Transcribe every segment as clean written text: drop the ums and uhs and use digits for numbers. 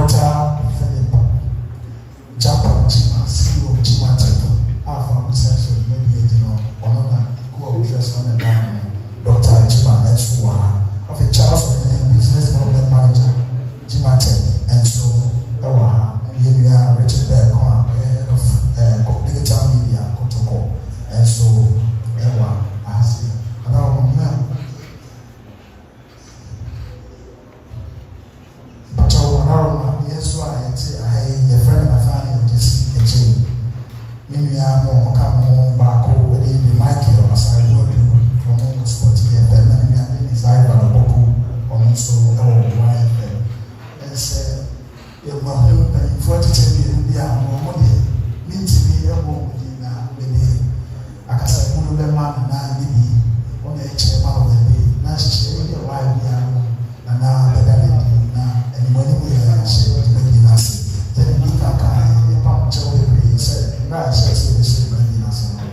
Dr. Philip Japan Jima, CEO of Jima Temple. Our essential maybe one of the who just on the line, Dr. Jima Eswa of the Charles Business Development Manager, Jima Temple, and so here we are, Richard Beck, head of digital media, Kotoko, and so I see. And now, but yes, why I friend my family of this kitchen. Maybe I'm more come back over the Michael as I go to from sporty and then maybe I desire a book on so wife and say, you're my home and 40 years, we are more money. Mean to be a woman with I can say, one of them man and I maybe on the chairman of the day. Now she's a wife, we are and now the daddy now and when we are making us then we can pump children said right says this making us and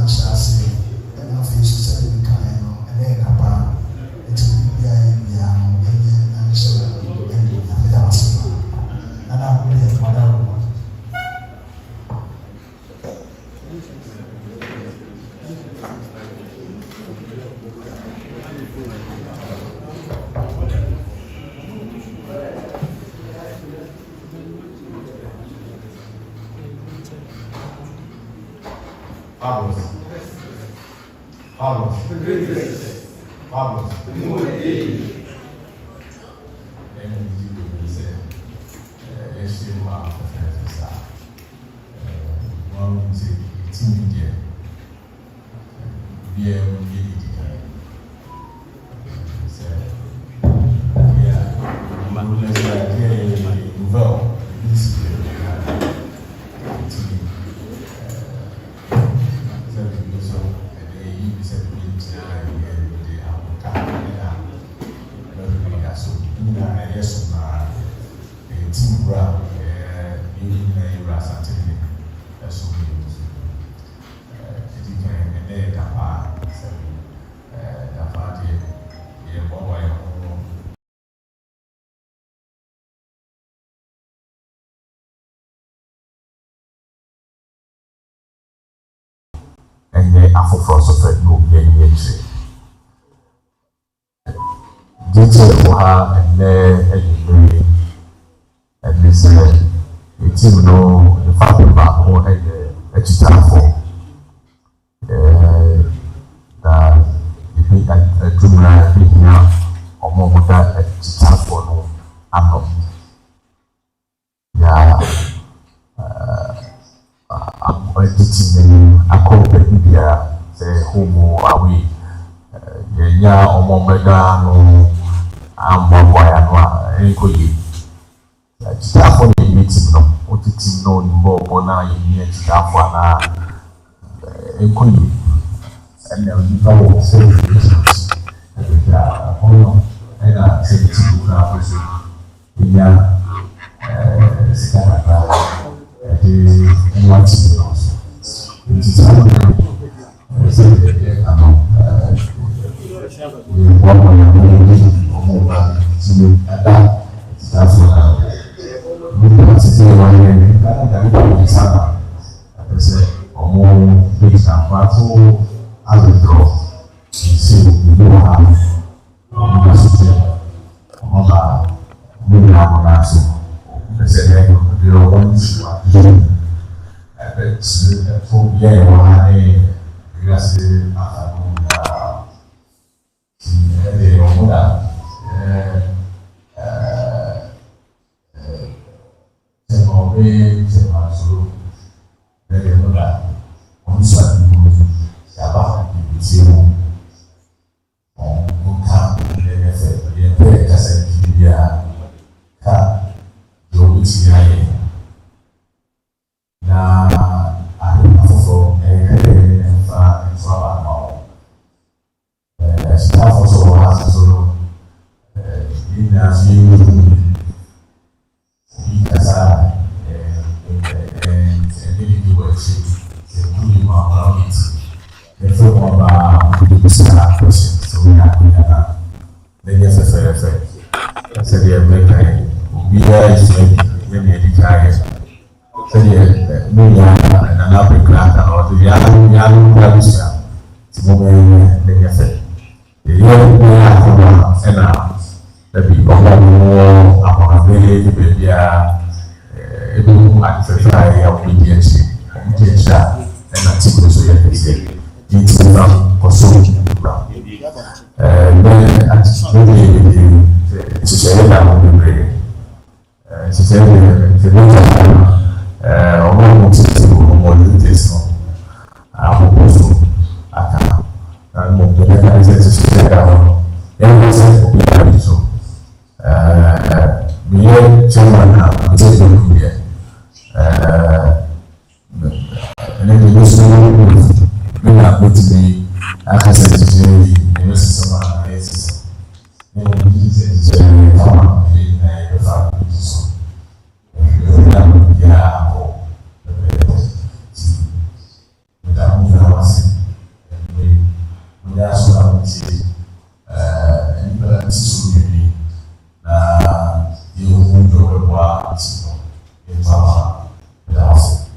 shall say and our faces said we can and then about it will be and so and us and I'm really madam. Afoforo sofred no be any entry. Detail for her and there and this it team no the fact about who had a chita for that if we a junior picking up or more that a chita for no I'm not. Yeah. I'm editing a corporate media, the homo away. Yeah, or more mega, no, I'm one boy and equally. Staff on the meeting, no, what it is known more on our union staff one equally. And then you know, so and I said to obiara ɛsɛ yɛne yɛde gyaeɛ sɛdeɛ menya nana apɛkra ka na ɔde yɛano kora bisua nti momɛyɛ ne nyɛ fɛ ɛyɛ bia akɔma ɛna dabi ɔmo ahoɔden ne baabiara ɛbɛmu adefɛfɛ a ɛyɛ ɔmodi akyi a ɛna ti kuro so yɛ kɛseɛ nti na kɔso wura bɛn atitire nhyehyɛeɛ da ho bebree nhyehyɛeɛ de fɛnɛta ɔmo a mo tete wɔ ɔmo tete no ahobɔ so aka na mo fɛnɛta sɛ nhyehyɛeɛ da hɔ ɛwɔ sɛ obi a bi so meyɛ chairman a mo tete wɔ mu deɛ ɛnɛ de bi so mena bɛtumi aka sɛ nhyehyɛeɛ yi ɛyɛ sisɛm a ɛyɛ sisɛm ne mo bi sɛ nhyehyɛeɛ fama ɛyɛ na ɛbɛfa bi so ɛyɛ na biara akɔ ɛbɛyɛ ti meda mo nyinaa wase ɛnɛ mo nyɛ aso na mo tie nipa ti so bibi na yɛhu dɔ bɛboa ti no yɛmfa meda wase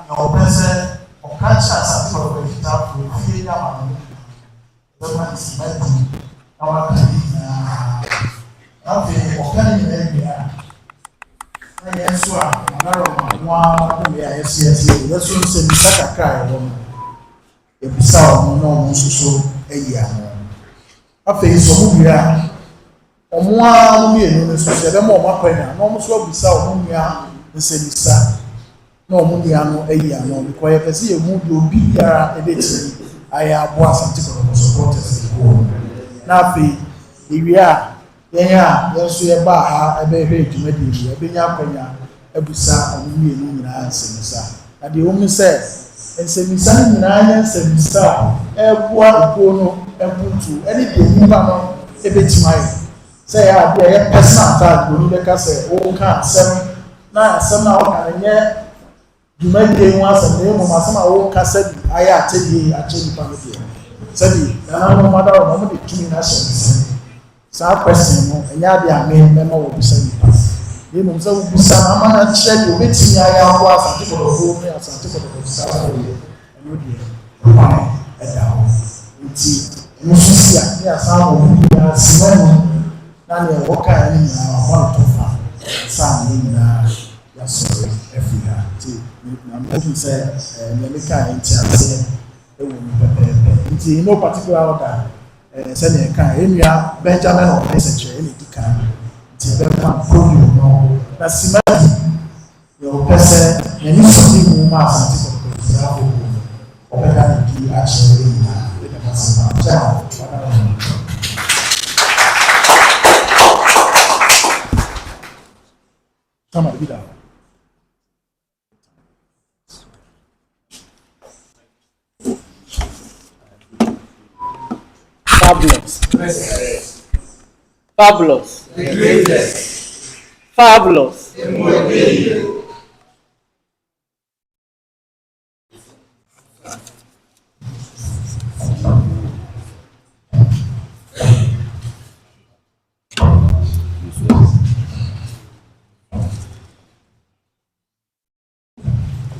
na ɔpɛ sɛ ɔka kyerɛ Asante Kotoko Bema Simati, our okay, Okani area. Yes, sir. One, yes. Let's say the Saka cry. A sound, no, so a year. After so we are. Ọmụa mmienu nso sị ebe ma ọma kwenya na ọmụ so bisa ọmụ nua nsebisa na ọmụ nua no ayi ano because yɛ pɛsɛ yɛ mu bi obi biara ebetumi ayɛ aboa Asante Kotoko supporters ko na afei ewie a yɛn a yɛn nso yɛ baa ha ɛbɛhwɛ dwumadi bi ɛbɛnya akwenya ebusa ọmụ mmienu nyinaa nsebisa na deɛ wɔn sɛ nsebisa no nyinaa yɛ nsebisa ɛboa ekuo no ɛbutu ɛne deɛ nipa no ebetumi ayɛ. Say I be a personal attack when you say oh can't send na asɛm a wɔka no nyɛ dwumadie ho asɛm na mmom asɛm a wɔka sɛ ayɛ akyɛdeɛ akyɛ nipa no deɛ sɛbi nana no mada wɔ na wɔde tumi no ahyɛ ne nsɛm saa question no ɛnyɛ ade a mɛma wɔ bisa nipa na mmom sɛ wobisa no ama no akyerɛ deɛ wobɛtumi ayɛ aboa Asante Kotoko ne Asante Kotoko saa wɔyɛ ɛno deɛ ɔkwan ɛda hɔ nti ɛno nso si a ne asan wɔ mu nyinaa siwa no na ne wɔka ne nyinaa wɔn to fa saa ne nyinaa yasɔre afiri ha nti na mo sɛ ne meka nti ase ɛwɔ mu pɛpɛɛpɛ nti no particular order sɛdeɛ ɛka enua Benjamin ɔpɛ sɛkyerɛ ɛna edi kan nti ɛbɛka podium no na simati yɛ ɔpɛ sɛ n'ani sɔre mu ma Asante Kotoko fira afɔ ɔbɛka ne di akyerɛ ne nyinaa ɛbɛka sɛ ma kyɛn Come on, be down. Fabulous. Fabulous. Fabulous.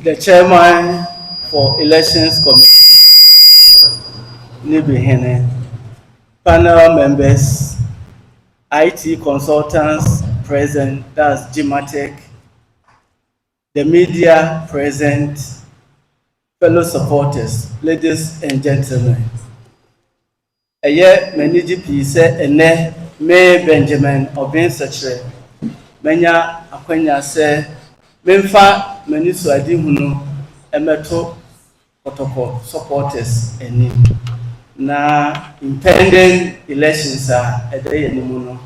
The chairman for Elections Committee, Nibihene, panel members, IT consultants present, that's Gimatech, the media present, fellow supporters, ladies and gentlemen. Eye meniji pise ene me Benjamin Obin Secretary, menya akwenya se memfa Manisu adi hunu emeto Kotoko supporters eni na impending elections a ede yenimu no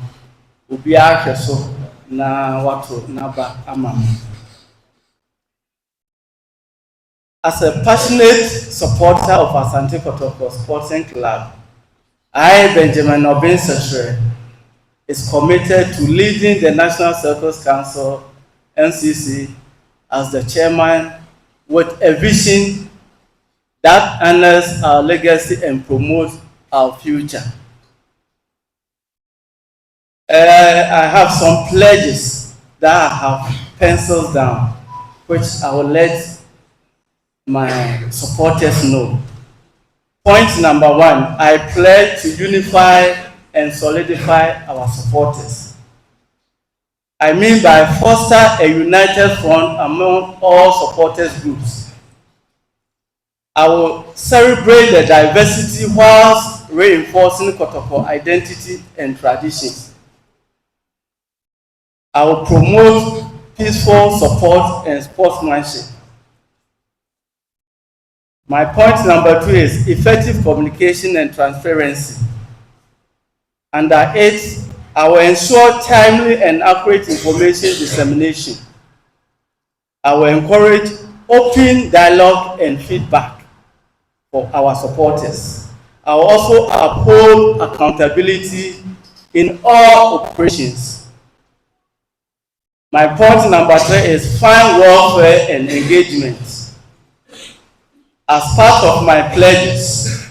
obi ahwe so na wato naba ama. As a passionate supporter of Asante Kotoko Sporting Club, I, Benjamin Obin Secretary, is committed to leading the National Circus Council NCC as the chairman with a vision that honors our legacy and promotes our future. I have some pledges that I have penciled down, which I will let my supporters know. Point number 1, I pledge to unify and solidify our supporters. I mean by foster a united front among all supporters groups. I will celebrate the diversity whilst reinforcing Kotoko identity and traditions. I will promote peaceful support and sportsmanship. My point number 2 is effective communication and transparency. Under 8, I will ensure timely and accurate information dissemination. I will encourage open dialogue and feedback for our supporters. I will also uphold accountability in all operations. My point number 3 is fan welfare and engagement. As part of my pledges,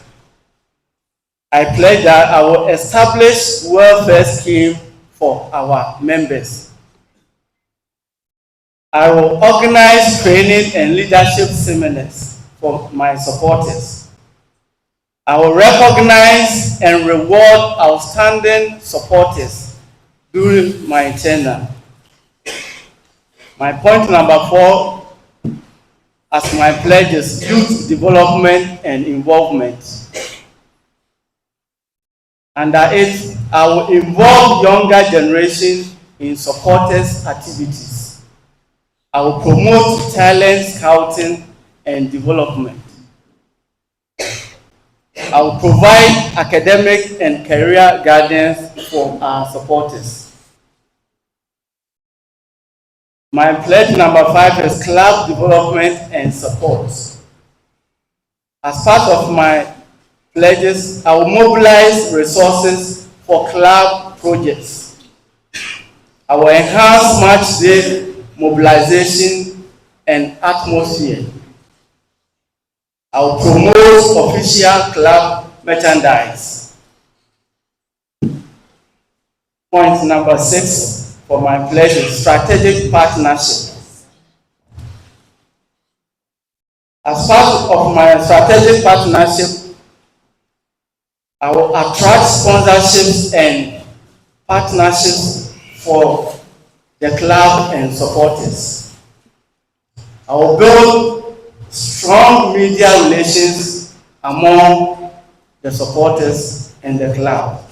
I pledge that I will establish welfare scheme for our members. I will organize training and leadership seminars for my supporters. I will recognize and reward outstanding supporters during my tenure. My point number 4, as my pledge, is youth development and involvement. Under it, I will involve younger generation in supporters' activities. I will promote talent scouting and development. I will provide academic and career guidance for our supporters. My pledge number 5 is club development and support. As part of my pledges, I will mobilize resources for club projects. I will enhance match day mobilization and atmosphere. I will promote official club merchandise. Point number 6 for my pledge is strategic partnership. As part of my strategic partnership, I will attract sponsorships and partnerships for the club and supporters. I will build strong media relations among the supporters and the club.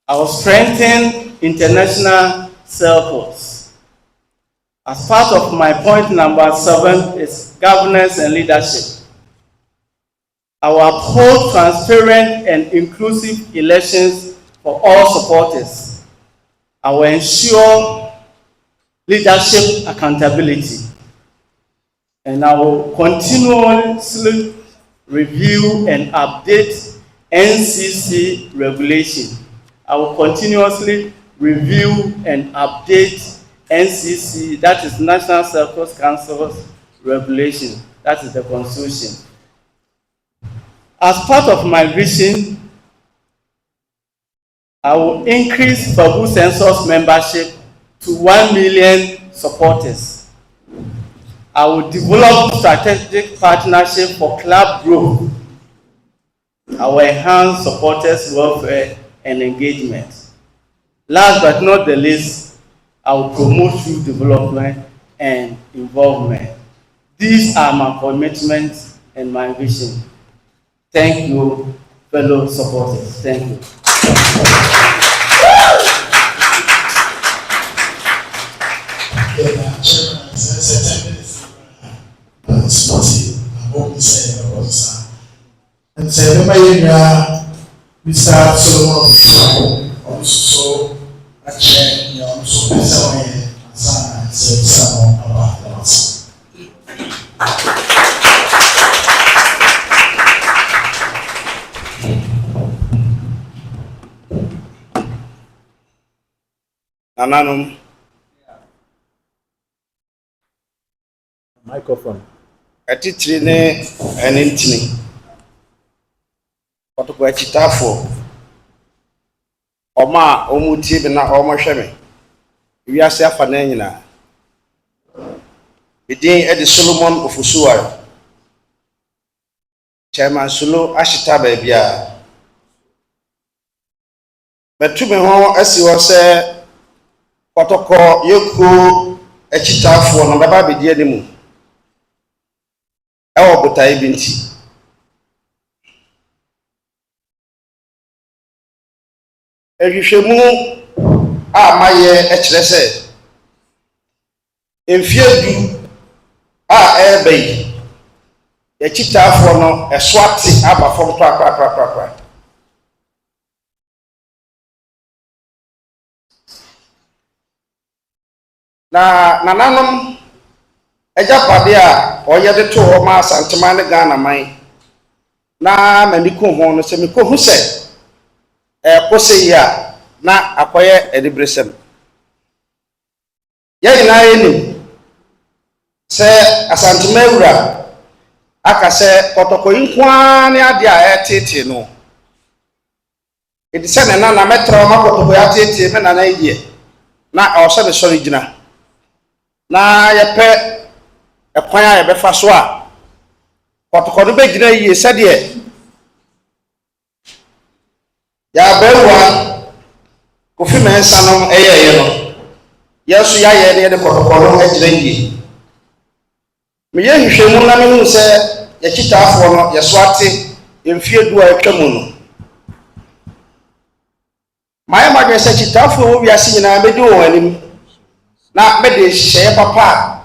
I will strengthen international circles. As part of my point number 7 is governance and leadership. I will uphold transparent and inclusive elections for all supporters. I will ensure leadership accountability. And I will continuously review and update NCC regulation. I will continuously review and update NCC, that is National Circus Council's regulation, that is the constitution. As part of my vision, I will increase Fabu Census membership to 1 million supporters. I will develop strategic partnership for club growth. I will enhance supporters' welfare and engagement. Last but not the least, I will promote youth development and involvement. These are my commitments and my vision. Thank you, fellow supporters. Thank you. And say, Mr. Solomon, also a chair, so some about us. Ananum. Microphone. Atitrine and intini. Kotoko achitafo. Oma omuti be na omo hweme. Wiase afa na nyina. Bidin Edi Solomon Ofusuwar. Chairman Sulu ashita ba bia. Betume ho asi wo se Kotoko yoku achitafo no baba bidie ni mu. Ewo botai binti. Ehwehwemu a maye ekire se emfiedu a ebe echitafo no eswate aba fom to akra na nanom ejapade a oyede to ho ma Asantema ne Ghana man na maniku ho no se meko hu se kose ya na akoye edibresem ya ina yeni se Asantema ewura aka se Kotoko inkwa ne ade a etete no edise ne na metro ma Kotoko ya tete me na idie na awse be sori gina na yepe ekwan a yebefa so a kɔtɔkɔ no bɛgyina yie sɛdeɛ yɛabɛwa kofi mɛnsa no ɛyɛɛyɛ no yɛnso yɛayɛ ne yɛde kɔtɔkɔ no agyina yie meyɛ nhwehwɛmu na mehu sɛ yɛkyitaafoɔ no yɛso ate mfie du a atwa mu no mayɛ madwene sɛ kyitaafoɔ wɔ wiase nyinaa mɛdi wɔn anim na mɛde nhyehyɛeɛ papa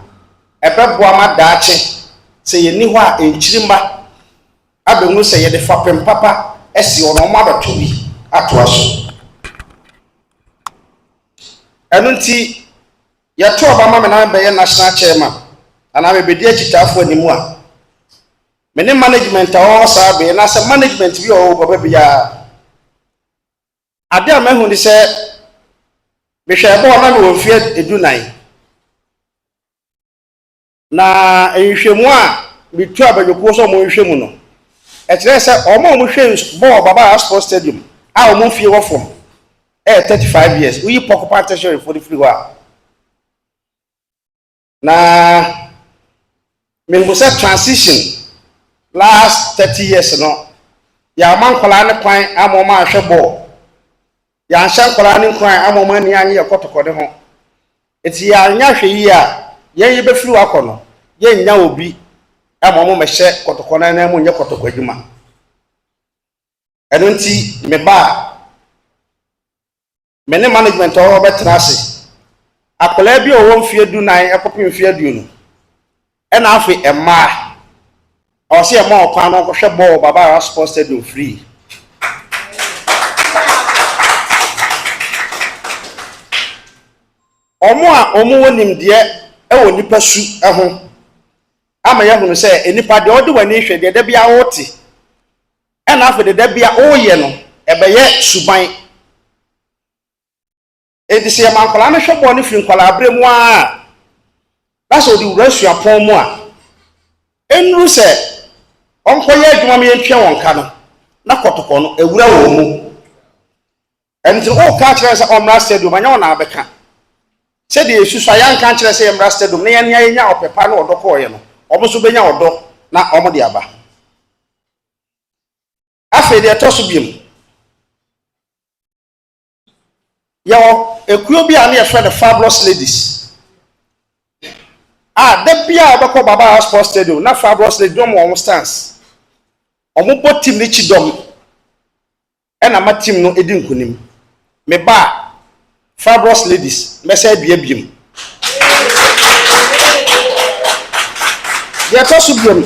a ɛbɛboa ma daakye sɛ yɛni hɔ a ɛnkyiri mma abɛhu sɛ yɛde fapem papa asi hɔ na ɔmo abɛto bi atoa so ɛno nti yɛto ɔba ma me na mebɛyɛ national chairman anaa mebɛdi akyitaafoɔ anim a me ne management a wɔwɔ saa bɛyɛ na sɛ management bi a wɔwɔ baba biara ade a mahu ne sɛ mehwɛ ɛbɔ na mewɔ mfeɛ 19 na nhwehwɛmu a metu abadwokuo sɛ ɔmo nhwehwɛ mu no ɛkyerɛ sɛ ɔmo a ɔmo hwɛ bɔɔl baba sport stadium a ɔmo mfie wɔ fam ɛyɛ 35 years woyi pɔkopa atɛhyɛ refo de firi hɔ a na mehu sɛ transition last 30 years no yɛama nkwadaa ne kwan ama ɔmo ahwɛ bɔɔl yɛanhyɛ nkwadaa ne kwan ama ɔmo ani anye yɛ kɔtɔkɔde ho eti yɛanya hwɛ yi a yɛn yi bɛfiri hɔ akɔ no yɛnnya obi ama ɔmo mɛhyɛ kɔtɔkɔ na nan mu nyɛ kɔtɔkɔ adwuma ɛno nti me ba me ne management ɔwɔ bɛtena ase akwadaa bi a ɔwɔ mfeɛ 19 ɛkɔpem mfeɛ 20 ɛna afei mmaa ɔsɛ ɛma ɔkwan no kɔhwɛ bɔɔl baba sport stadium free ɔmo a ɔmo wɔ nimdeɛ ɛwɔ nipa su ɛho ama yɛhunu sɛ nipa deɛ ɔde w'ani hwɛ deɛ da bia ɔte ɛna afei deɛ da bia ɔyɛ no ɛbɛyɛ suban edi sɛ yɛma nkwadaa no hwɛ bɔɔl no firi nkwadaa abere mu a na sɛ ɔde wura suapɔn mu a ɛnuru sɛ ɔnkɔyɛ adwuma ma yɛntwea wɔn ka no na kɔtɔkɔ no ewura wɔn mu ɛno nti ɔka kyerɛ sɛ ɔmmra stadium anya wɔn na abɛka sɛdeɛ esusu a yɛnka kyerɛ sɛ yɛmmra stadium na yɛnya ɔpɛpa na ɔdɔ kɔɔyɛ no ɔmo nso bɛnya ɔdɔ na ɔmo de aba afei deɛ ɛtɔ so biem yɛwɔ ekuo bi a ne yɛfrɛ no fabulous ladies a da bia a ɔbɛkɔ baba sports stadium na fabulous ladies dɔm wɔn stance ɔmo bɔ team ne kyi dɔm ɛna ma team no edi nkunim me ba fabulous ladies mɛsɛ biem deɛ ɛtɔ so biem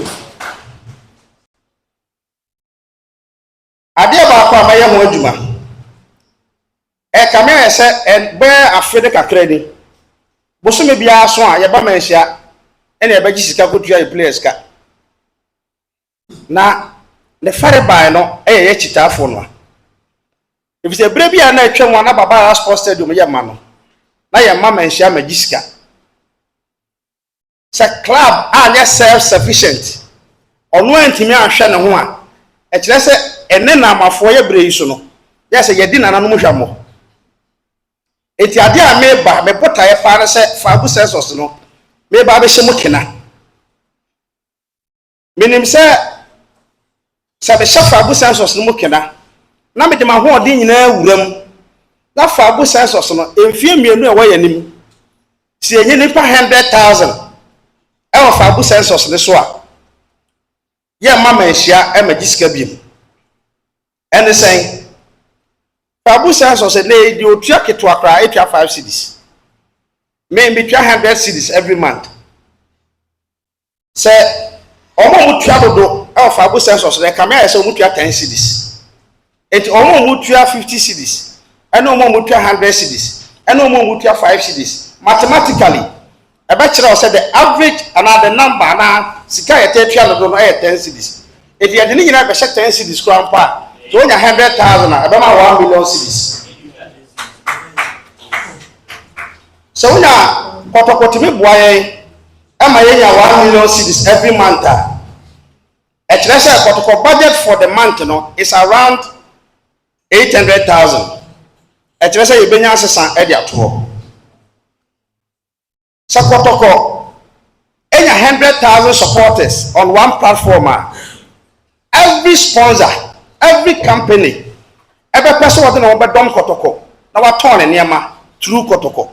adeɛ baako a mayɛ ho adwuma ɛka me ayɛ sɛ ɛbɛyɛ afe ne kakra ni bosome biara so a yɛba manhyia ɛna yɛbɛgye sika kotua yɛ players ka na ne fare baa no ɛyɛ yɛ kyitaafoɔ no a efisɛ bere bi a na atwa mu na baba sports stadium yɛ ma no na yɛ ma manhyia magye sika sɛ club a nyɛ self sufficient ɔno antimi ahwɛ ne ho a ɛkyerɛ sɛ ɛne na amafoɔ yɛ bere yi so no yɛ sɛ yɛdi nananom hwamɔ eti ade a meba mebotaeɛ paa no sɛ faabu census no meba abɛhyɛ mu kena menim sɛ bɛhyɛ faabu census no mu kena na mede ma hoɔden nyinaa wuram na faabu census no mfie mmienu a wɔyɛ nim si enye nipa 100,000 ɛwɔ faabu census ne so a yɛ ma manhyia ɛma sika biem ɛne sɛn faabu census ne di otua ketewa kora etua 5 cedis me tua 100 cedis every month sɛ ɔmo mo tua dodo ɛwɔ faabu census ne kame ayɛ sɛ ɔmo tua 10 cedis eti ɔmo mo tua 50 cedis ɛne ɔmo mo tua 100 cedis ɛne ɔmo mo tua 5 cedis mathematically ɛbɛkyerɛ sɛ the average ana the number ana sika yɛ tua no do no ɛyɛ 10 cedis eti yɛde ne nyinaa bɛhyɛ 10 cedis kora mpa so onya 100,000 a ɛbɛma 1 million cedis so onya kɔtɔkɔtimi boa yɛn ɛma yɛnya 1 million cedis every month a ɛkyerɛ sɛ kɔtɔkɔ budget for the month no is around 800,000 ɛkyerɛ sɛ yɛbɛnya asesa ɛde ato hɔ sɛ kɔtɔkɔ ɛnya 100,000 supporters on one platform, every sponsor, every company, every person who has done Kotoko, now we turn in Yama through Kotoko.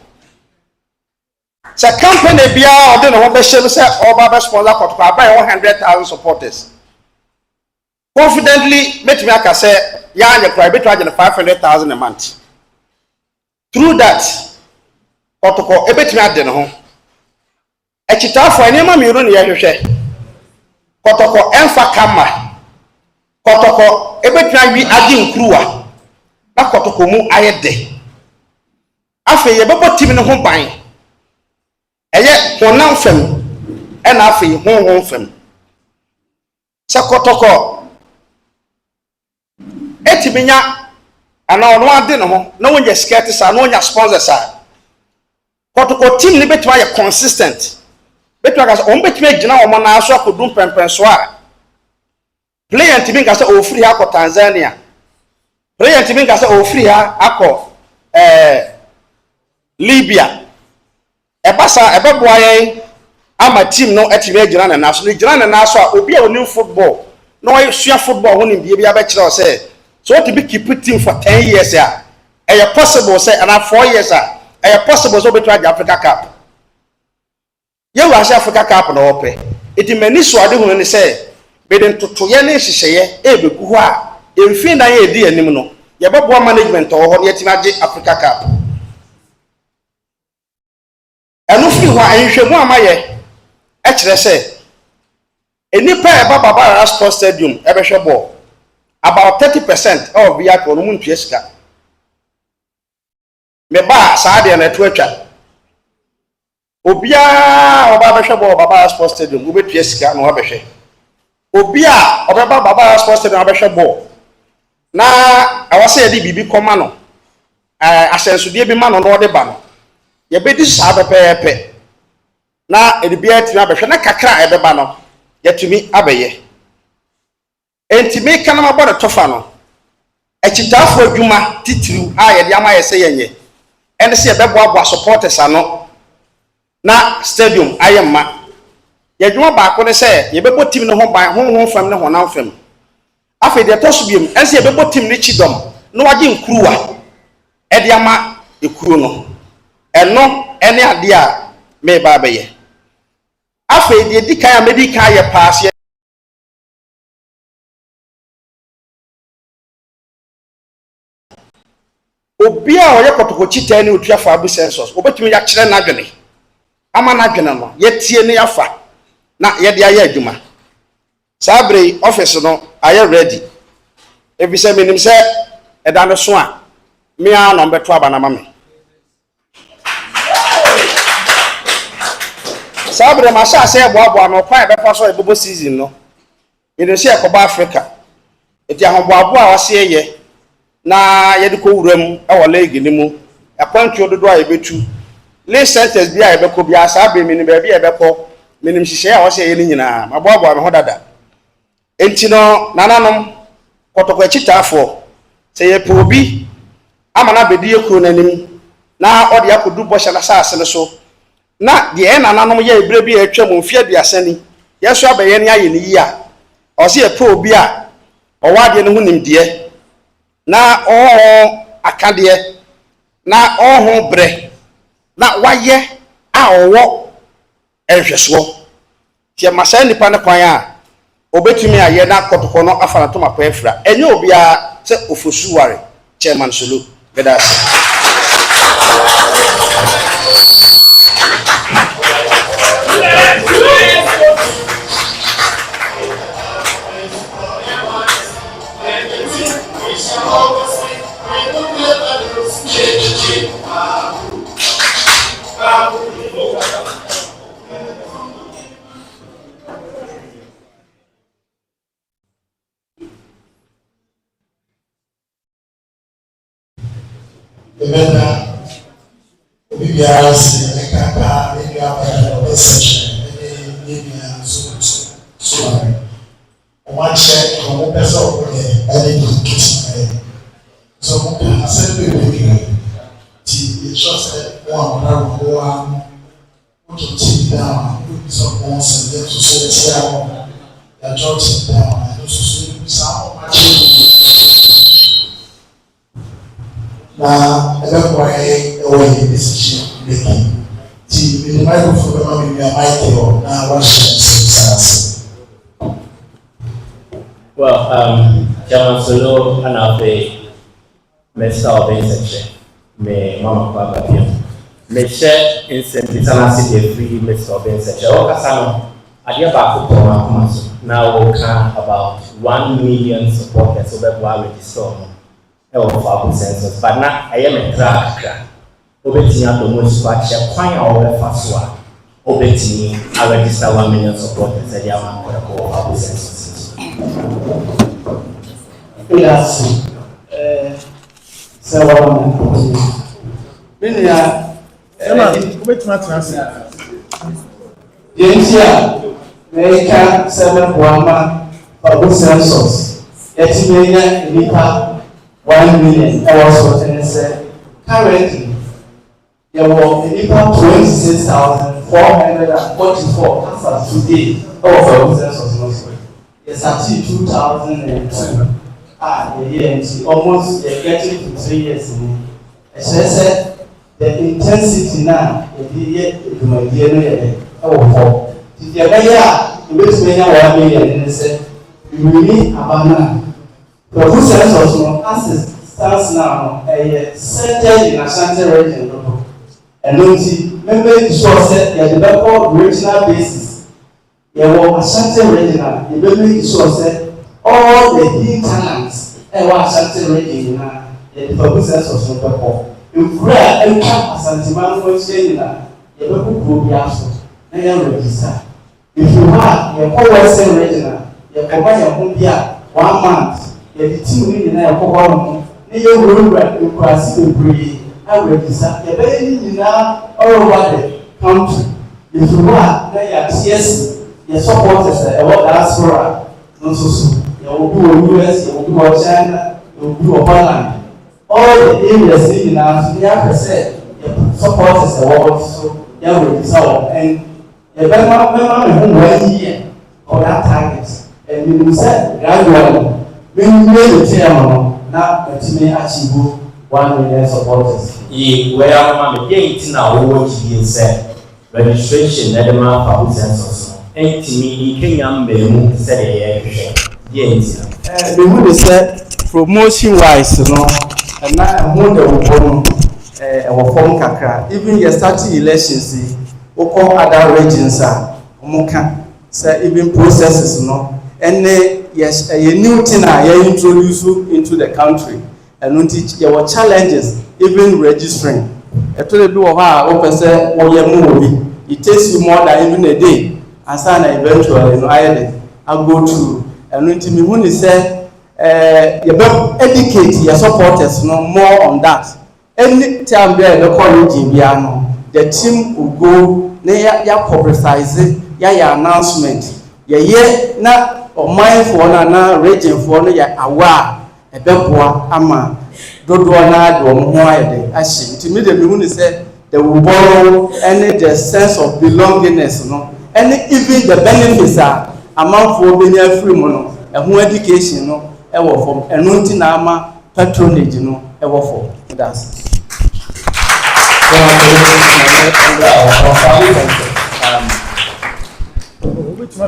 So company bia or the no be share say oba sponsor Kotoko buy 100,000 supporters. Confidently, make me aka say ya anya cry be charge 500,000 a month. Through that, Kotoko ebetimi ade no ho. Echitafo enema miru ne yehwehwe. Kotoko emfa kama. Kotoko ebetimi wi ade nkruwa. Na Kotoko mu ayede. Afa yebebo timi ne ho ban. Eye honam fam ena afa honhom fam. Sa Kotoko etiminya ana ono ade no ho na wonya skirt sa na wonya sponsor sa. Kotoko team ni betima ye consistent. Betima ka on betima gina o mo na aso akodum pempenso a. Player team ka say o free ha ko Tanzania. Player team ka say o free ha akọ Libya. Ebasa ebeboa yen ama team no etime gina na naso ni gina na naso a obi a oni football no we sua football ho ni bia be kire o say so to be keep team for 10 years a possible say and 4 years a possible so beto Africa Cup. Ye wa Africa Cup no ope. It many so ade hu ni say be den toto ye ne hihye e be gu ho a emfi na ye di anim no ye bebo management o ho ye tima age Africa Cup. Enu fi ho anhwemu amaye e kire say enipa e baba Sports Stadium e be hwe ball about 30% of vehicle no mu ntwesika. Me ba saade na to atwa obia oba behwe bo baba Sports Stadium obetua sika na obehwe obia obeba baba Sports Stadium obehwe bo na awase ye di bibi koma no asensude bi ma no no de ba no ye bedi sa pepepe na edibia timi abehwe na kakra ebeba no yetumi abeye entimi kana ma bodo tofa no echitafo adwuma titiru a ye de ama ye se yenye ene se beboa supporters ano na stadium ayemma ye dwuma ba ko ne se ye bebo team ne ho ban ho fam ne ho nan fam afi de to so biem ene se ye bebo team ne chidom no wage nkuruwa e de ama ekuru no eno ene ade a me ba be ye afi de dikan a medical ye pass ye obia o ye Kotoko chita ni otua fa abu census obetumi ya kire na dwene ama na dwene no ye tie ne yafa na ye de aye adwuma sabre office no aye ready ebise menim se eda no so a me a no beto aba na mame sabre ma sha se boabo no kwa e be fa so e bobo season no ye se ekoba Africa eti ahomboabo a wase ye na yedi ko wuram e wo league ni mu akwantu dodo a yebetu le centers bia yebeko bia sa be mini ba bia yebeko minim hihye a wo se ye ni nyina maboabo me ho dada enti no nananom Kotoko achitafo se ye pobi amana bedi ekuru nanim na odi akodu bosha na saase ne so na de e nananom ye ebre bia atwam mfia biasani yeso abaye ne aye ne yi a o se ye pobi a owade ne hu nimde na akade na bre na waye a owo ehweso tie masa nipa ne kwan a obetumi aye na Kotoko no afana to mapa afra enye obia se ofosuware chairman solo bedas Emenda obibiara si ekaka eni abaya no section eni so one check from one person over there any kitchen so one assembly we ti trust one to team down with some so to say the church down and so some much na everybody away decision making the microphone be a mic na one sense. Well, Chairman Solo and I'll be Mr. Obenseche, me Mama Papa. Me share in St. Vitality free Mr. Obenseche. Okasano, Adia Baku Poma now we can about 1 million supporters over what we saw. Our census, but now I am a track. Obetina to most patch a quite over Fasua. Obetini, I register 1 million supporters at Yaman for our census. Yes. Several Minia, wait my translate. Yentia, America 7 for census. Etimania, Nipa 1 million. I was what I said. Currently, there were Nipa 26,444 answers today. For census. It's actually 2002. The year almost getting to 3 years. As I said, the intensity now is the year to my year. Oh, the year, the which many 1 million, and said, we need Havana. The who says also, as it stands now, a centered in Asante region. And remember, the short set, they develop regional basis. There were Asante regional, the baby short all the hinterlands and what Asante region the purposes of some people. If we are a Asante man was saying that the people will be absent, and then register. If you have your Western regional, your company will be 1 month, the team in the Pokemon, you will request to breathe and register. The baby now all over the country. If you are, yes. The supporters about diaspora, no so. You will do US, you will do China, you will do Holland. All the areas in our the supporters about so they will resolve and the member 1 year for that target. And we said gradually, when we made the chairman, now let me achieve 1 million supporters. Where I'm getting now, what you said registration, that the man for census. Me, Kenyan Bemu said, yes. The wood said promotion wise, and now our form kakra. Even your starting elections, all other regions are Omoka, say even processes, and yes, a new thing I introduce into the country, and there were challenges, even registering. I told you of our open say, it takes you more than even a day. And so eventually, I go through. And when he said, you better educate your supporters more on that. Any time there, the college in the team will go, they publicize it, announcement. Not or mindful na region for aware, a bepwa, ama, Dodwana, Domoide, Ashi. To me, the woman said, they will borrow any the sense of belongingness, and even the benefits are among for being free mono, and who education ever from and nothing ama patronage ever for. That's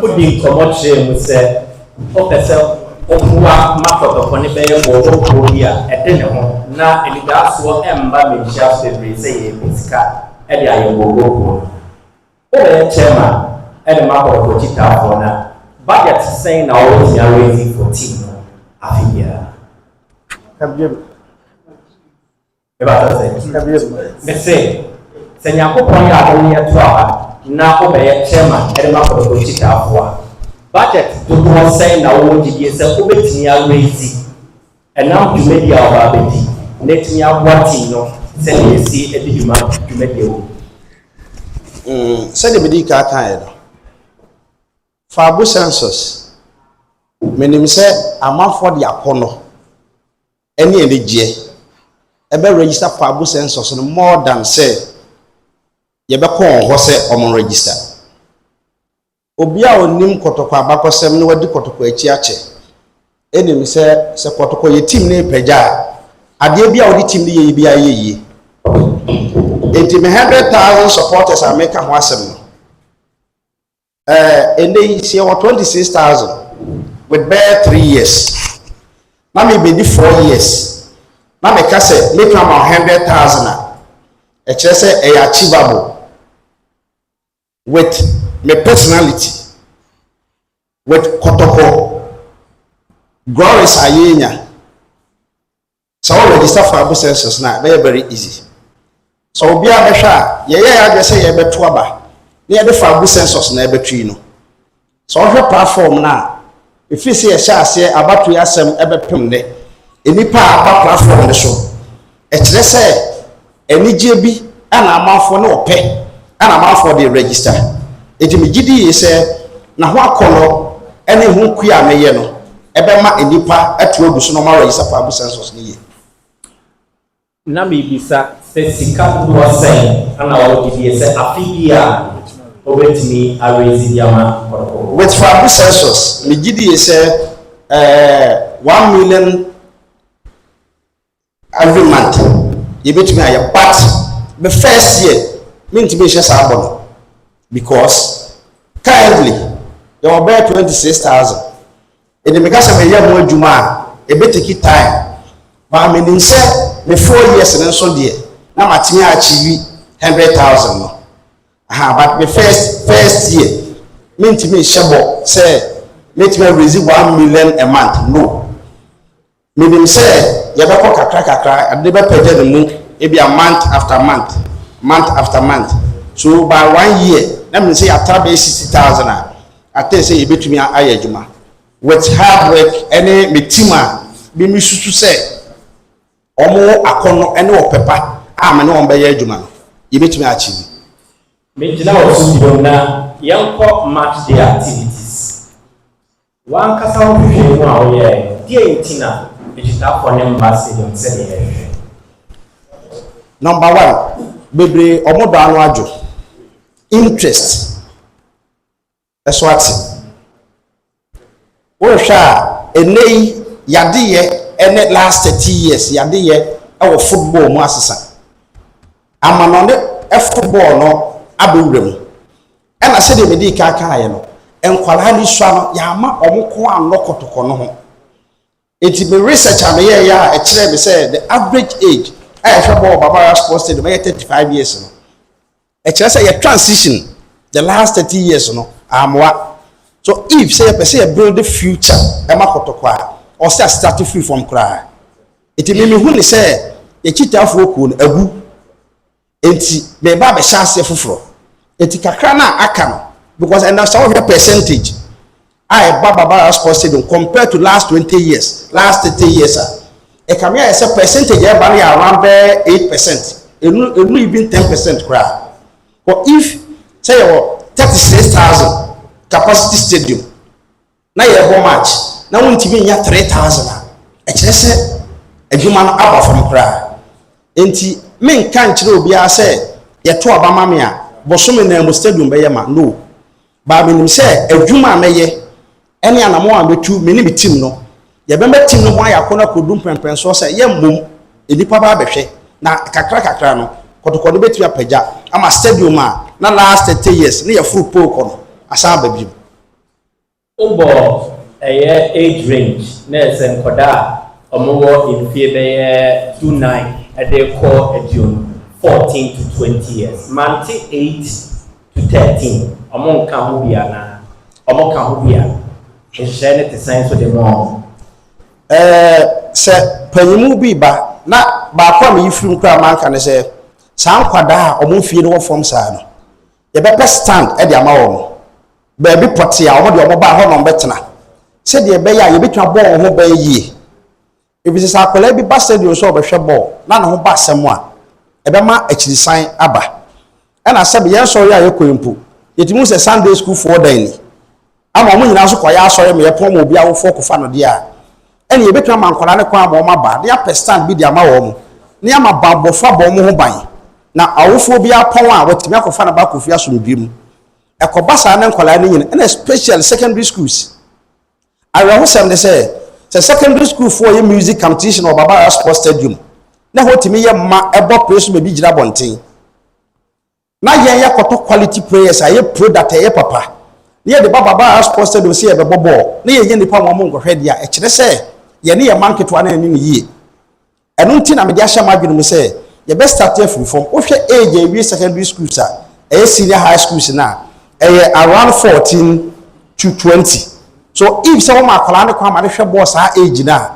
would be commotion with say, market of one day or here at dinner. Now, and that's what Emma may just say, Miss Cat, and I will go. Oh, Chairman. And the market of Cochita for now. Budget saying now we are raising 14 a year. They say, Senyaku Ponya only a 12, now obey chairman and the market of Cochita for budget to go say now what you get a bit near raising. And now you may be our baby. Let me have what you know, send you see a big amount to make you. Send the medical kind. Fabu census. Meaning say amount for the akono. Any energy. Ebe register Fabu census more than say. Yebe kon ho say omo register. obi a onim Kotoko abakosem ne wadi Kotoko achi ache enim se Kotoko ye team ne pagya ade bia wodi team ne ye bia ye enti me 100,000 supporters America ho asem no and they say 26,000 with bare 3 years na me be 4 years na me ka say make am 100,000 e kire say e achievable with my personality with Kotoko glorious ayenya so we register for Abu census na very easy so obi a behwa ye ya say ye beto aba na ye be for Abu census na ebetwi no so hwe platform na if you say sha ase abatu yasem ebepem ne enipa aba platform de so e kire say enije bi ana amafo na ope ana amafo de register eti me gidi ye say na ho akolo ene hu kua meye no ebe ma enipa eto ogu so no ma register for Abu census ni ye na me bisa se sika do say ana wo gidi say afibia obetimi a raise yama Kotoko with for Abu census me gidi ye say 1 million every month you betimi aye but the first year me ntimi she sa abono because currently there were about 26,000 and the because of a year more juma a bit take time but I mean say the 4 years and so there now matimi achieve 100,000 no but the first year me ntimi shebo say let me receive 1 million a month no meaning say you be ko kakra and dey be pay the mu e be a month after month so by 1 year let me say after 60,000 I tell say you betumi aye adwuma with hard work any me team a be mi susu say omo akono ene opepa am ne on be ye adwuma no you betumi achieve me jina wo studio na yanko match the activities one kasa wo hwe mu a wo ye die intina digital for number stadium say the number 1 bebre omo do anu ajo interest that's what we sha enei yadeye ene last 30 years yadeye our football mu asesa amanone football no abewrem ena se de medi kaka aye no enkwala ni swa no ya ma omko anno Kotoko no ho eti be research am ye ya e kire be say the average age I hwe ball Barbara Sports Stadium 35 years no e kire say your transition the last 30 years no amwa so if say person build the future e ma Kotoko or say start free from cry eti me hu ni say e chitafo ku no agu enti be ba be chance foforo eti kakra na aka no because and that's our percentage I Barbara Sports Stadium compared to last 20 years last 30 years e come here say percentage e ba around 8% enu even 10% cry but if say your 36,000 capacity stadium na ye bo match na wontimi nya 3,000 e kire se adwuma no aba from cry enti men kan kire obi a se ye to abama me a bosome na mo stadium be ye ma no ba menim se adwuma na ye ene anamo a betu me ni team no ye be team no ho ayakona kodum pempen so se ye mmom enipa ba behwe na kakra no Kotoko no betu apagya ama stadium a na last 30 years na ye full pole kono asa babim obo age range na sen koda omowo infie be 29 ade ko edion 14 to 20 years manti 8 to 13 omon ka ho bia na omon ka ho bia e shene te science de mo se panyimu bi ba na ba kwa me yifiri nkra manka ne se san kwada omon fie no form sa no ye be stand e de ama wo ba bi pote a omo de omo ba ho no betena se de be ya ye betwa ball ho ba yie e bi se akola bi ba stadium so obehwe ball na no ho ba asem a e be ma akirisan aba e na se be yen so ya ye koyempu yetimu se Sunday school for dan ni ama omo nyina so koya asore me ye pon mo bi awo fo kofa no de a ene ye betwa mankola ne kwa ma ba de a stand bi de ama wo mo ne ama ba bofa bo mo ho ban na awofo bi apon a watimi akofa na ba kofi asomdwem ekobasa na nkwala ni nyina and especially secondary schools awo sem de say secondary school for your music competition or baba sports stadium na hotimi ye ma ebo place me bi gira bonten na yen ya koto quality players aye product aye papa ne de baba sports stadium say e be bobo na ye nipa mo ngohwe dia e kire say ye ne ye market wa na ni yie eno nti na me dia hya madwene mu say ye best start free form wo hwe age e secondary schools a senior high schools na around 14 to 20 so if someone akwala ne kwa ma de hwe boss ha age na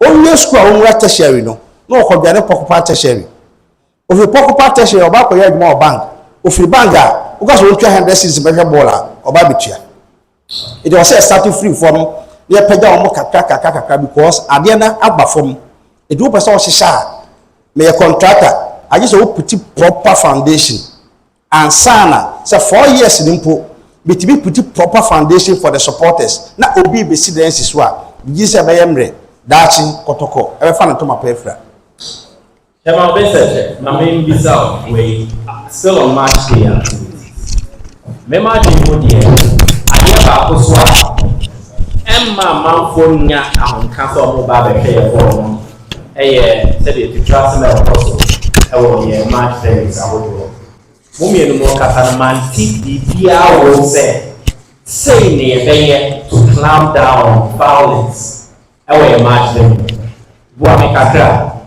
onye school a onwa tertiary no ko biane pokupa tertiary ofi pokupa tertiary oba ko ya dwuma bank ofi bank a ukaso won 200 cedis be hwe bola oba betua it was starting free form ye pega omo kakaka because ade na agba form e do person o hihya me a contractor I just put proper foundation and sana so 4 years nimpo bitibi put proper foundation for the supporters na obi be residences wa gise be yemre dachi kotoko e be fa na to mapefra Chama Vincent, my main visa way still on March day activities. Me March day, I never poswa. Emma manfo nya ahonka so mo ba be hwe for no. Said the trust me also. Ye March day is awodo. Mo mienu mo kata na man ti bibia wo say ne be to clamp down on violence. Ye March day. Bo me kakra.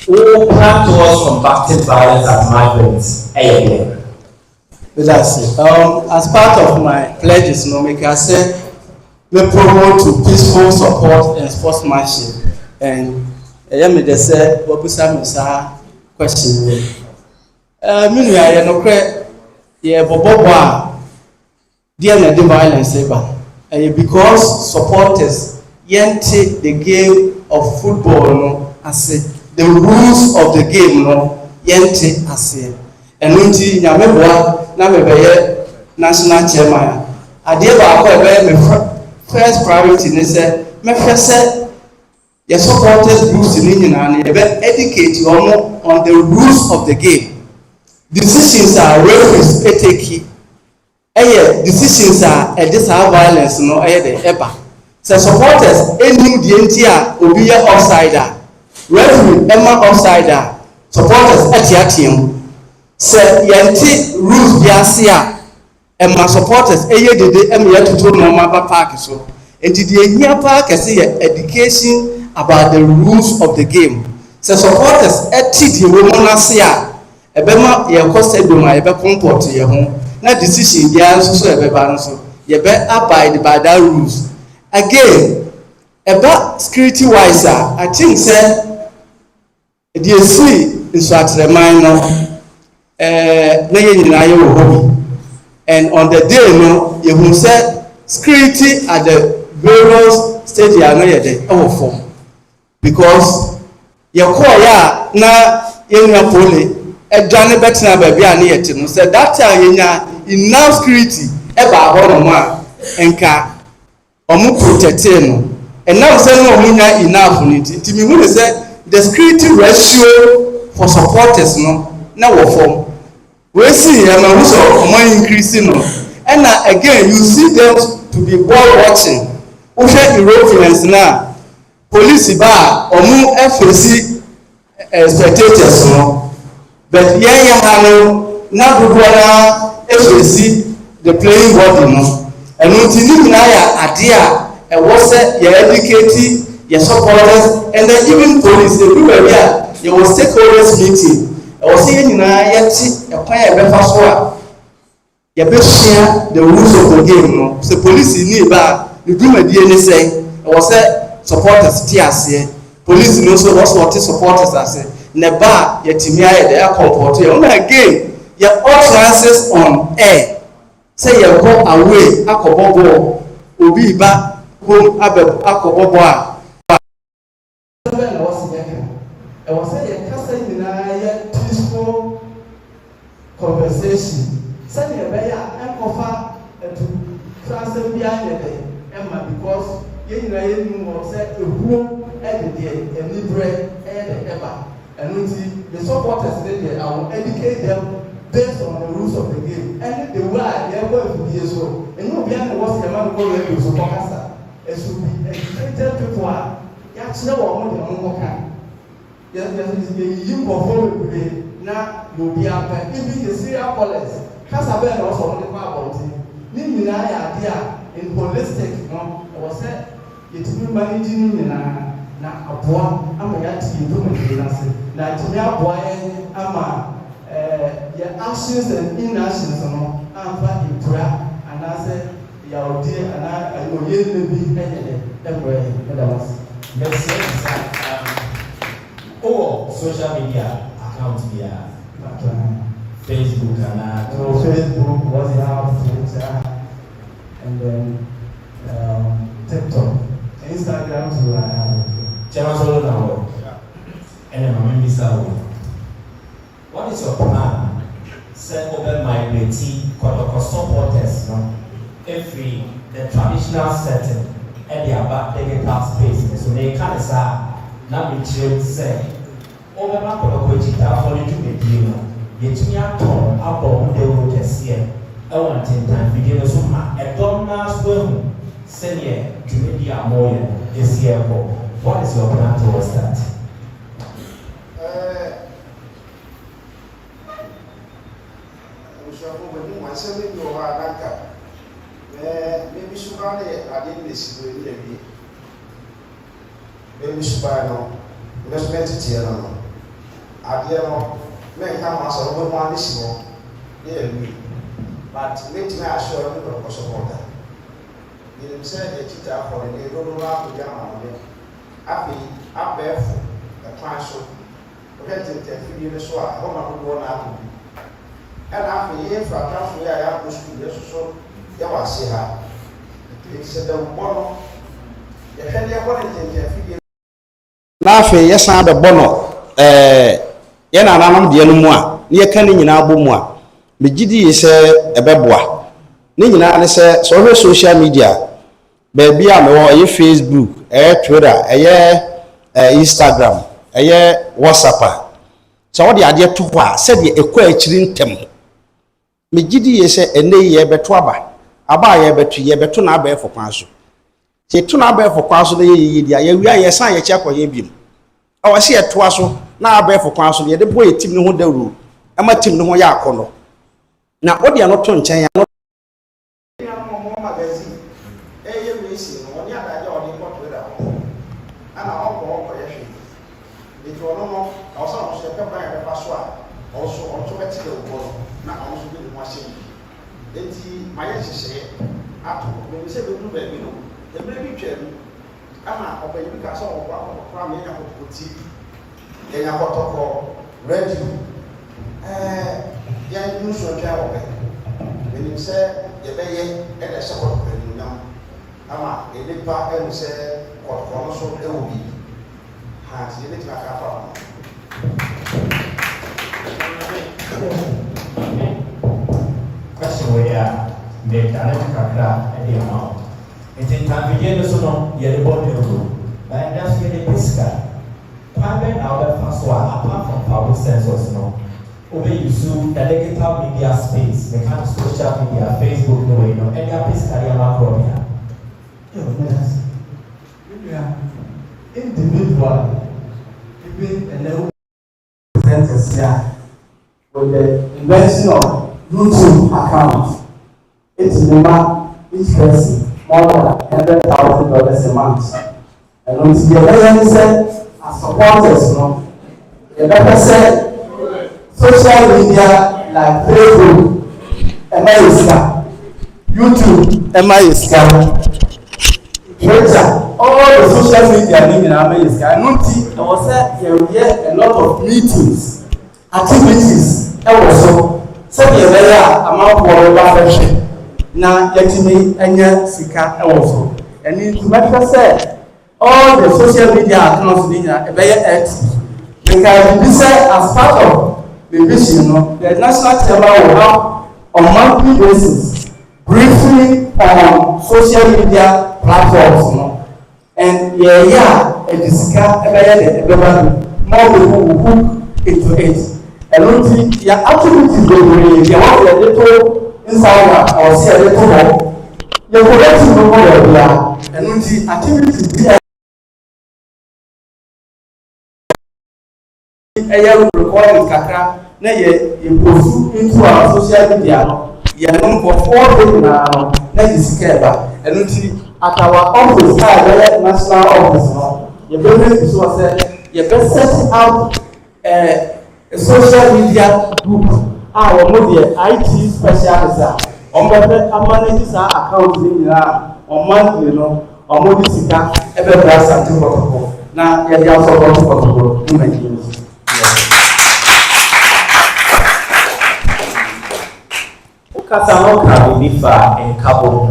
Who plan towards combating violence at migrants? That's it. As part of my pledges, I said we promote to peaceful support and sportsmanship. And they said, "What was that question?" Meanwhile, no credit. Yeah, Bobo, dear the violence because supporters take the game of football. No, I said. The rules of the game no yente ase eno nti nyameboa na mebeye national chairman ade ba ko ebe me first priority ne say me fese your supporters groups ni nyina na ebe educate you on the rules of the game. Decisions are referees take decisions are this violence no the eba so supporters any the entia obi ya outsider referee Emma outsider supporters atiatim say yanti rules biasia Emma supporters dede em yatuto normal park so enti the here park say education about the rules of the game say supporters ati the woman asia ebema ye cost do ma ye be comport ye ho na decision bia so ebeba no so ye be abide by that rules again about security wise I think say the see is at the minor and on the day no you will say security at the various stadia form because your call ya na yenya pole e dwane betina ba bia na yete no say that time yenya enough security e ba ho no ma enka omu protect no and now say no omunya enough ni timi hu say the security ratio for supporters no na wo form we see am who so money increasing no and again you see them to be ball watching who share Europeans na police ba omu FAC spectators no but yeah no na do na FAC the playing body no and until na ya ade a was say educate your supporters and then even police everywhere here there was stakeholders meeting I was saying yet a fire befa share the rules of the game no so police ni ba you do my DNA say I was say supporters tears here police no so what supporters are say neba yetimi aye dey comport here again your utterances on air say you go away akobobo obi ba home akobobo a I was saying a peaceful conversation. Send a bear and offer to transfer behind Emma because you know said a room and the day and libre and ever. And we see the supporters I will educate them based on the rules of the game. And the way they are going to be as well. And you behind what's the man going to so it should be educated people are actually what the Uncle can. Yes, you perform it now, you'll be up and even the serial callers. Casaben also on the power. Nini idea in holistic, no, was said it's new managing na aboa ama ya ti do me na se na ti aboa ama your actions and inactions no amfa impra and I say ya odi ana oye ne bi enye e that was let's say social media account here Facebook and Facebook, WhatsApp, Twitter, and then TikTok, Instagram too. I have it. Chairman Solo now, and then my minister. What is your plan? Send over migrating Kotoko supporters, no? Every the traditional setting and their back digital space. So they can't say, now we say, over my Kotoko digital for you to be dealing. Yetumi aton abɔ de wo kɛseɛ ɛwɔ ntentan fidie no so ma ɛdɔm na so ehu sɛdeɛ dwumadi a mɔyɛ esi ɛkɔ. What is your plan towards that? Ushafo bani wasɛm bi wɔ hɔ a nanka mebi so ba ne ade ne si do ni ebi mebi so ba no investment tie no adeɛ no men come as a woman this one, yeah, but make me assure you of support. You said the teacher for the day, don't know to jam happy, up there for the class. Forget it, if you so I don't know what to do. And after year for a class where I have to school, yes, so there was see her. It said the bono, the head of what it is. Laughing, yes, I'm the bono. Yana nanam de no mu a ne yeka ne nyina abɔ mu a megidi yese ebeboa ne nyina ne se so social media baabi a me wo Facebook Twitter Instagram WhatsApp so wo de ade to hɔ a se de ekɔ akiri ntem megidi yese ene ye beto aba ye beto na aba efo kwan so se to na aba efo kwan so na ye dia ye wi a ye san ye kye akɔye biem awo se ye to aso na abɛ for kwan so de de boy team no ho dawru ama team no ho ya akono na odi ano to nkyɛn ya no mo magazine ye we si no oni adaje odi ko to da ho ana ɔkɔ ye hwe de to no ɔsa no so pepa ya pepa so a ɔso ɔto bɛte de wo na ɔso de mo ahyɛ enti maye hyehyɛ ato me se be du ba bi no ebre bi twam ama ɔbɛyi bi ka so ɔkɔ me ya ko ti Kenya Kotoko radio ya news on twa obe when you say ye beye e dey support radio now ama e dey pa e say Kotoko no so e wo bi ha ti dey twa ka fa question where make an kakra e dey amount it in time begin so no ye dey bond you but that's ye dey fiscal private outlet apart from public sensors, no. Over use the digital media space, the kind of social media, Facebook, no, you know, any place carry a macro here. Yes. Individual, even a level presenters here with the invention of YouTube account. It's remember each person more than $100,000 a month. And until the election said, as supporters, no, the better said social media like Facebook, YouTube, Twitter, all the social media in America. I noticed there was a lot of meetings, activities, also. So the area amount for profession. Now, let me enter Sika also. And it matters said. All the social media accounts are very active because this as part of the vision, the national chamber will have on monthly basis briefing on social media platforms, and it is more people will hook into it, And your activities they want a little inside or see a little more. You're collecting no more and activities recording kakra na ye improve into our social media no ye no for 4 days na ye sikeba and at our office national office no ye be so say ye be set out a social media group our model IT specialist on be manage sa account ni na on monthly no on model sika e be bra Asante Kotoko na ye dey support Kotoko no make Kasano kabibi fa enkabo.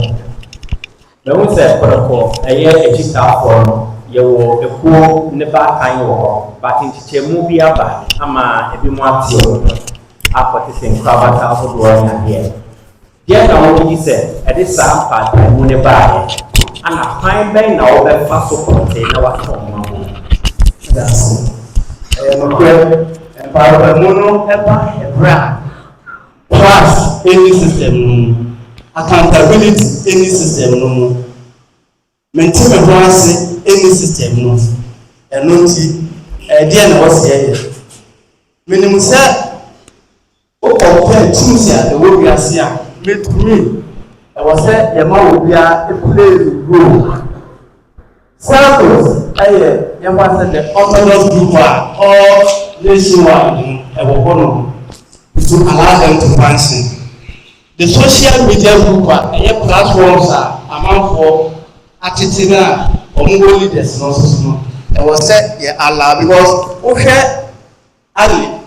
Mehu se Kotoko eye echita for yewo ekuo ne ba kan wo but nchichemu bi aba ama ebi mu atio akote se nkrabata ahodo na here. Dia na wo bi se ede sa pa mu ne ba ana pan ben na wo be fa support na wa tom ma wo. That's no kwe empower mu no eba ebra. Trust any system, accountability any system no, maintenance any system no, and no tea. Dear was here. Minimum said, oh, compare Tuesday, the way we are here, made me. I was there, the man will be a play role. Circles, I was the Orthodox group or nationwide, I will follow. To allow them to function. The social media group platforms are among for attitude or more leaders. I was said, yeah, Allah, because okay, Ali,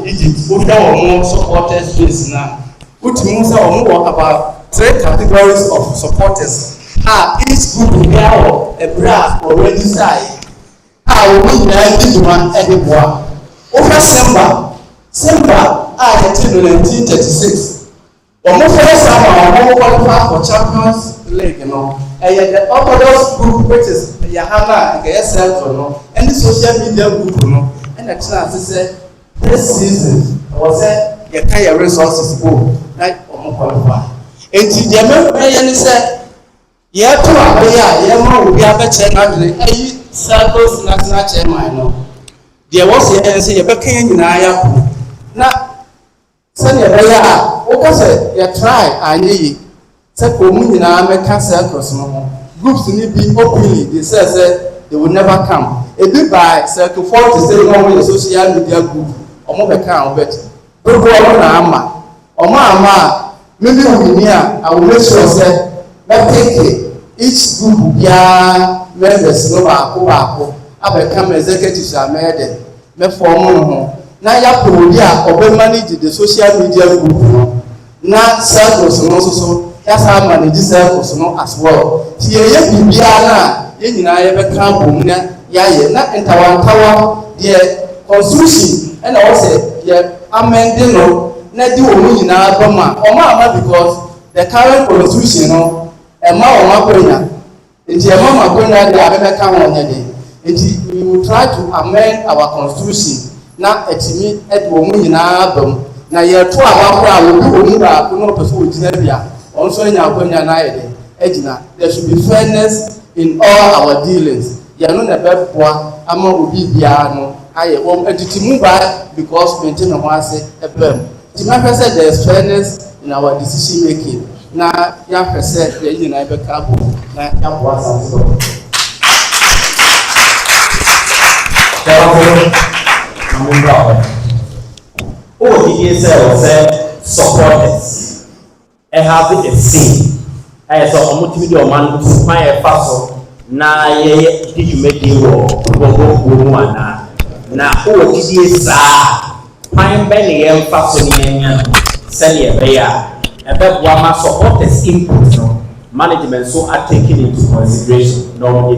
Egypt, or more supporters space now, which means about 3 categories of supporters. Each group will a brass or register. I will need one everyone. Over December 1936. First time qualified for Champions League, the Orthodox group, which is Yahana, and the social media group, and the chance said this season was a kind resources go like qualified. And to the American said, yeah, to a will be a better circles national chairman. There was a say a became in Aya. Now, send your brother, okay, sir, you try, I need set for me in American circles. Groups need be openly, they say they will never come. A bit by circle 4 to say no with the social media group, or more account, but don't go on Amma. Or Mamma, maybe we near, I will make sure, sir, that take each group, yeah, members, no, I become executives are made, me form. Now ya prodia or manage the social media group. Now circles no so ya sa manage circles no as well. Tie ye bibia na ye nyina ye be kan bom na ya ye na entawantawa the constitution and also ye amending no na di omu nyina ba ma o ma because the current constitution no e ma o ma kwenya nti e ma kwenya de abebe kan won ye nti we will try to amend our constitution. Na etimi edwo mu nyina bam na ye to abakora wo bi omu ba ko no person ogina bia onso nya akwanya na yede egina there should be fairness in all our dealings ye no na beboa ama obi bia no aye wo etitimu ba because maintain no ase ebam ti ma pese there is fairness in our decision making na ya pese ye nyina be ka bo na ya bo Asante Oh, he said supporters. I have the same. I saw a multimedia man to my pastor. Na ye did you make it war? Na oh, he is Pine Belly and Fasonian, Sally Bear, and that one supporters input management so are taken into consideration. No,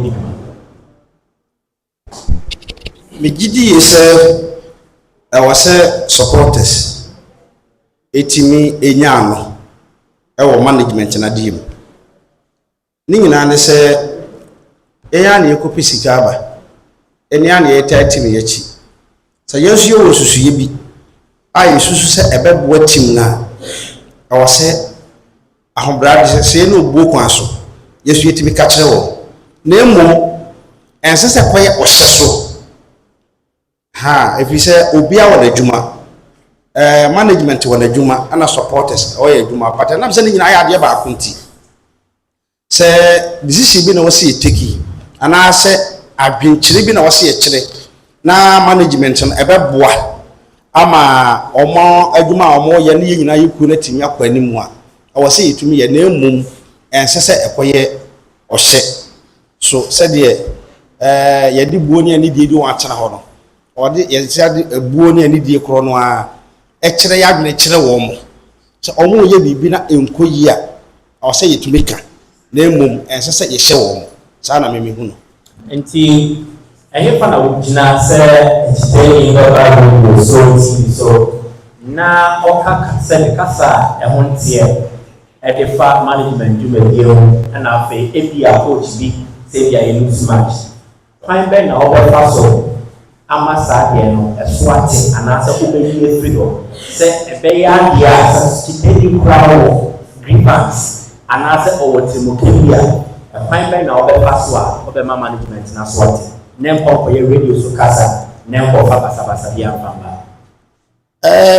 Megidi I was supporters. Etimi enyano. Ewo management na dim. Ni nyina ne se eya na ekopi sika aba. Eni ana eta etimi yachi. Sa yesu yo susuye bi I susu se ebeboa team na I was say ahobrade se no buo kwan so yesu yetimi ka kire wo na emu ense se koye ohyeso ha if you say obi a wona adwuma management wona adwuma ana supporters oye adwuma but na se nyina ya ade ba akonti se decision bi na wo se take ana se adwenkyire bi na wo se kire na management no ebeboa ama omo adwuma omo ye ne nyina yiku na timi akwani mu a I say to me, a name mum and says a quiet or set. So said ye, Yadi Boni and Nidi do answer honor. Or the said a Boni and Nidi Cronoa, actually, I have a warm. So almost ye be not in Koya, or say it to make her. Name mum and says a show. Sana Mimi Huno. And see, I have found not say, stay in the so now, Oka send Casa and one tear. At the farm management to the deal and after APR coach be say they are lose match. Fine Ben over Faso, Amasadiano, a swatting and answer Uber freedom. Say a bayan yas, stupid crowd, grievance, and answer over Timokia. A fine Ben over Faswa, over my management and swatting. Name for your radio so casa, name for Fabasabasabian Famba.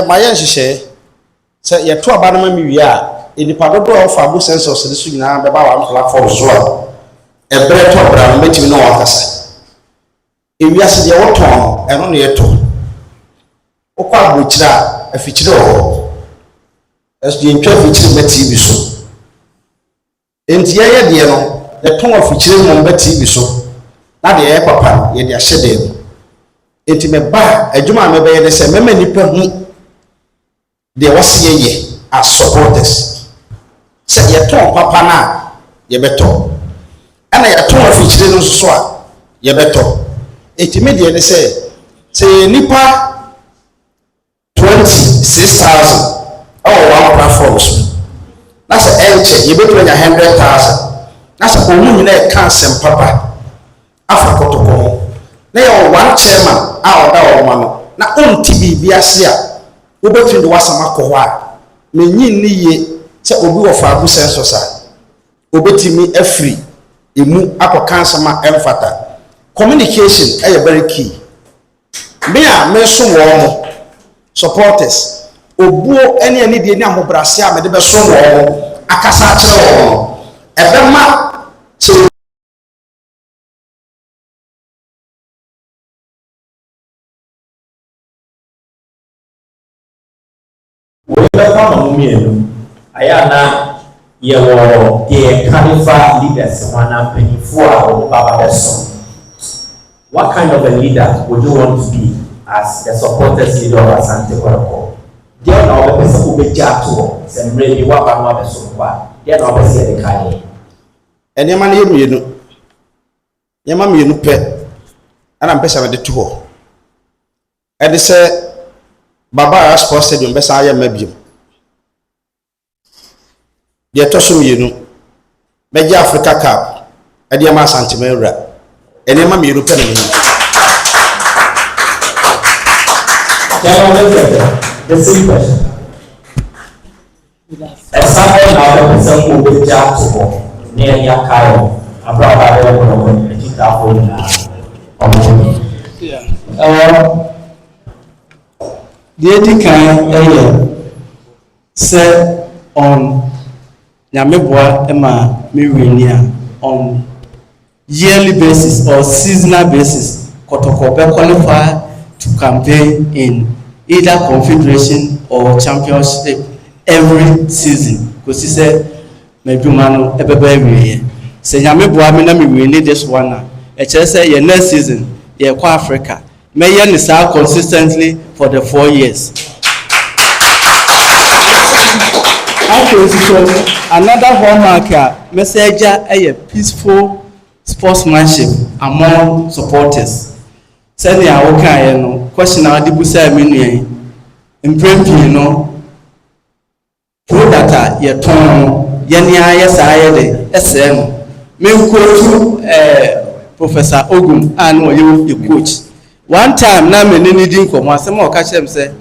My answer say, you're two abandonment me. In the part of Fabu census, this week now, the Baba platform as well. A better top brand, make you know what I say. If you ask the old tone, and only a tone. Oka Buchra, a feature as the entire feature met TV so. In the area, the tone of featuring on TV so. Not the air papa, yet they shed in. Intimate bar, a Juma may be the same, many people there was ye as supporters. Say your tone, papa na, ye beto. And I tone of each little swat, ye beto. It immediately say nipa 26,000. Oh, one platforms. That's an entry, you better 100,000. That's a woman in a cancer, papa. Asante Kotoko. Now, one chairman, our man, now on TV, Biasia, who between the Wasamakoa, meaning ye. Se obi wo fa bu census a obetimi afri emu akokansa ma emfata communication is very key me a me so wo supporters obuo ene ane die ni ahobrase a me de be so wo akasa kire wo ebema se we be fa no mi Ayana, ye were the Khalifa leaders, one and 24 Baba. What kind of a leader would you want to be as the supporters leader of Asante Kotoko? They are now the person who be jatu, and really what one of the super. They are now the same kind. And your man, you pet, and I'm better at the two. And they say, Baba has posted your best. I am maybe. The Tosum Yunu, Major Africa Cup, Adiama Santimera, and Emma European. The same question. A Sunday now, the person who will jump near Yakaro, a brother of the the Edikan area said on Nyameboa Emma Mirinia on yearly basis or seasonal basis, Kotoko qualify to campaign in either confederation or championship every season. Because he said, Mejumano Ebebe, say Nyameboa Mina Mirini this one. Say next season, ye kwa Africa. May ye start consistently for the 4 years. Another hallmark message a peaceful sportsmanship among supporters. Send ya okay no question na di busa menu imprempi no pro data ye ton ye ni aye sa aye de SM me quote Professor Ogum and you coach one time na me ni din komo asem o ka chem say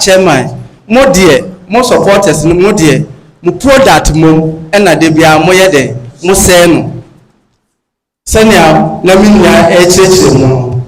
chairman mo deɛ mo supporters no mo deɛ mo product mo ɛna de bia mo yɛ de mo sɛ no sɛnea na me nua ɛkyerɛkyerɛ mu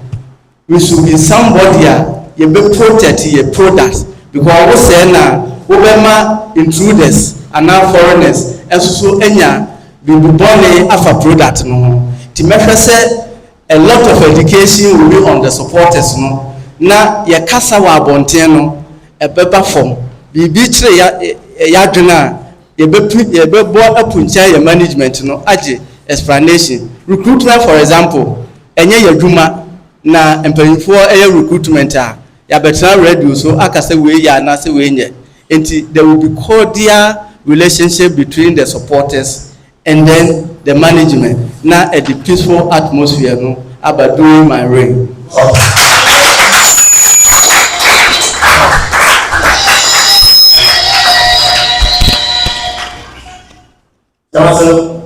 we should be somebody a yɛbɛ protect your product because wo sɛ na wobɛma intruders anaa foreigners ɛsoso anya bibi bɔne afa product no ho ti mɛhwɛ sɛ a lot of education will be on the supporters no na yɛkasa wɔ abɔnten no ɛbɛba fam biribi kyerɛ yɛadwene a yɛbɛbɔ apunkyɛn yɛ management no agye explanation recruitment for example ɛnyɛ yɛdwuma na mpanyinfoɔ ɛyɛ recruitment a yɛabɛtena radio so akasa wei yɛ anaasɛ wei nyɛ nti there will be cordial relationship between the supporters and then the management na at the peaceful atmosphere no about doing my reign.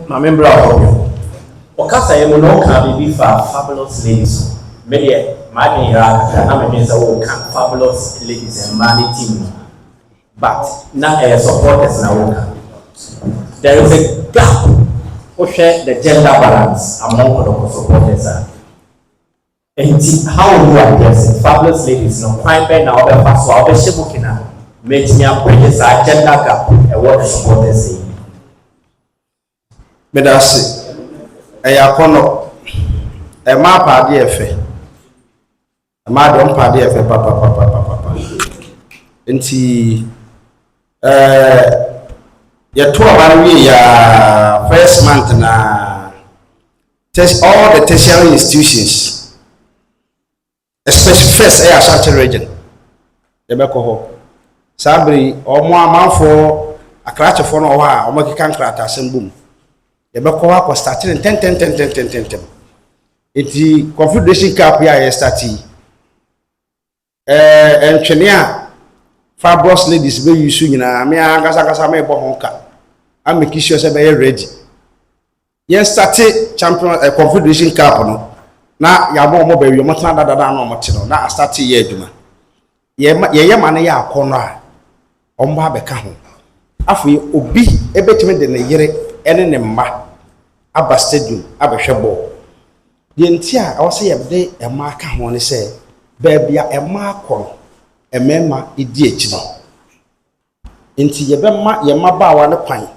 My member of you. Okasa yemo no can be fabulous ladies. Many my fabulous ladies and money team. But now supporters now. There is a gap or share the gender balance among the supporters. And how do I guess fabulous ladies no prime by now the first one be shebukina making up bridges a gender gap and what the supporters say. Medasi eyakono e ma pa de efe e ma don pa de efe papa nti ya to aba ya first month na test all the tertiary institutions especially first Asante region de be ko ho sabri omo amanfo akrachefo no ho a omo kika nkrata asembum de be ko ha starting 10 eti confederation cup ya starting entwene a fabulous ladies be use nyina me agasa me bo honka am make sure say be ready yes starting champion confederation cup no na ya bo mo ba wi mo tan dada na mo te no na start ye aduma ye ma na ya akono a omba abeka ho afoi obi ebetime de ne yere ene ne mma aba stadium abehwe ball ye ntia a wo se ye de ema aka ho ne se ba bia ema akono emema edi echi no nti ye be ma ye maba wa ne kwan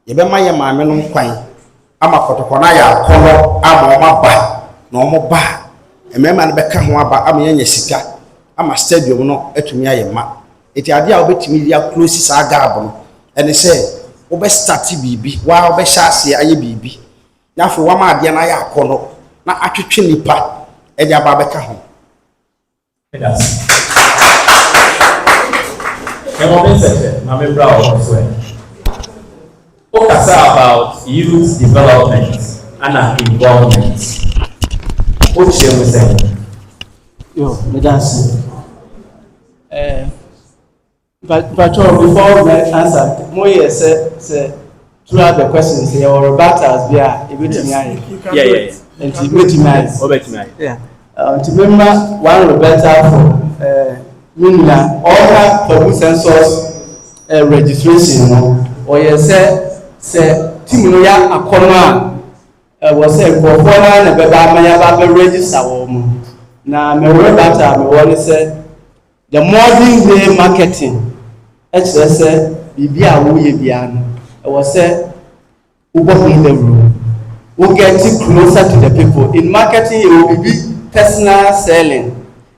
ye be ma ye maame no kwan ama kotoko na ya akono ama o maba na omo ba emema ne beka ho aba ama yanya sika ama stadium no atumi ayema eti ade a obetimi ya close sa gab no ene se obe start bibi wa obe hyase aye bibi na fo wa ma ade na ya akono na atwetwe nipa eje aba beka ho My member of focus about youth development and involvement. What shall we say? Yo, me dance. But before we answer, more say throughout the questions, there were rebuttals there. Yeah. And to meet me. Yeah. To remember one rebuttal for Manhyia, all her public census registration. Or yes, say Timoya Akona was a performer and a Baba register woman. Now, my rebuttal, me want to say the modern day marketing. Actually, say Bibia Wuyebian. I was say Uber in the room. We'll get closer to the people. In marketing, it will be personal selling.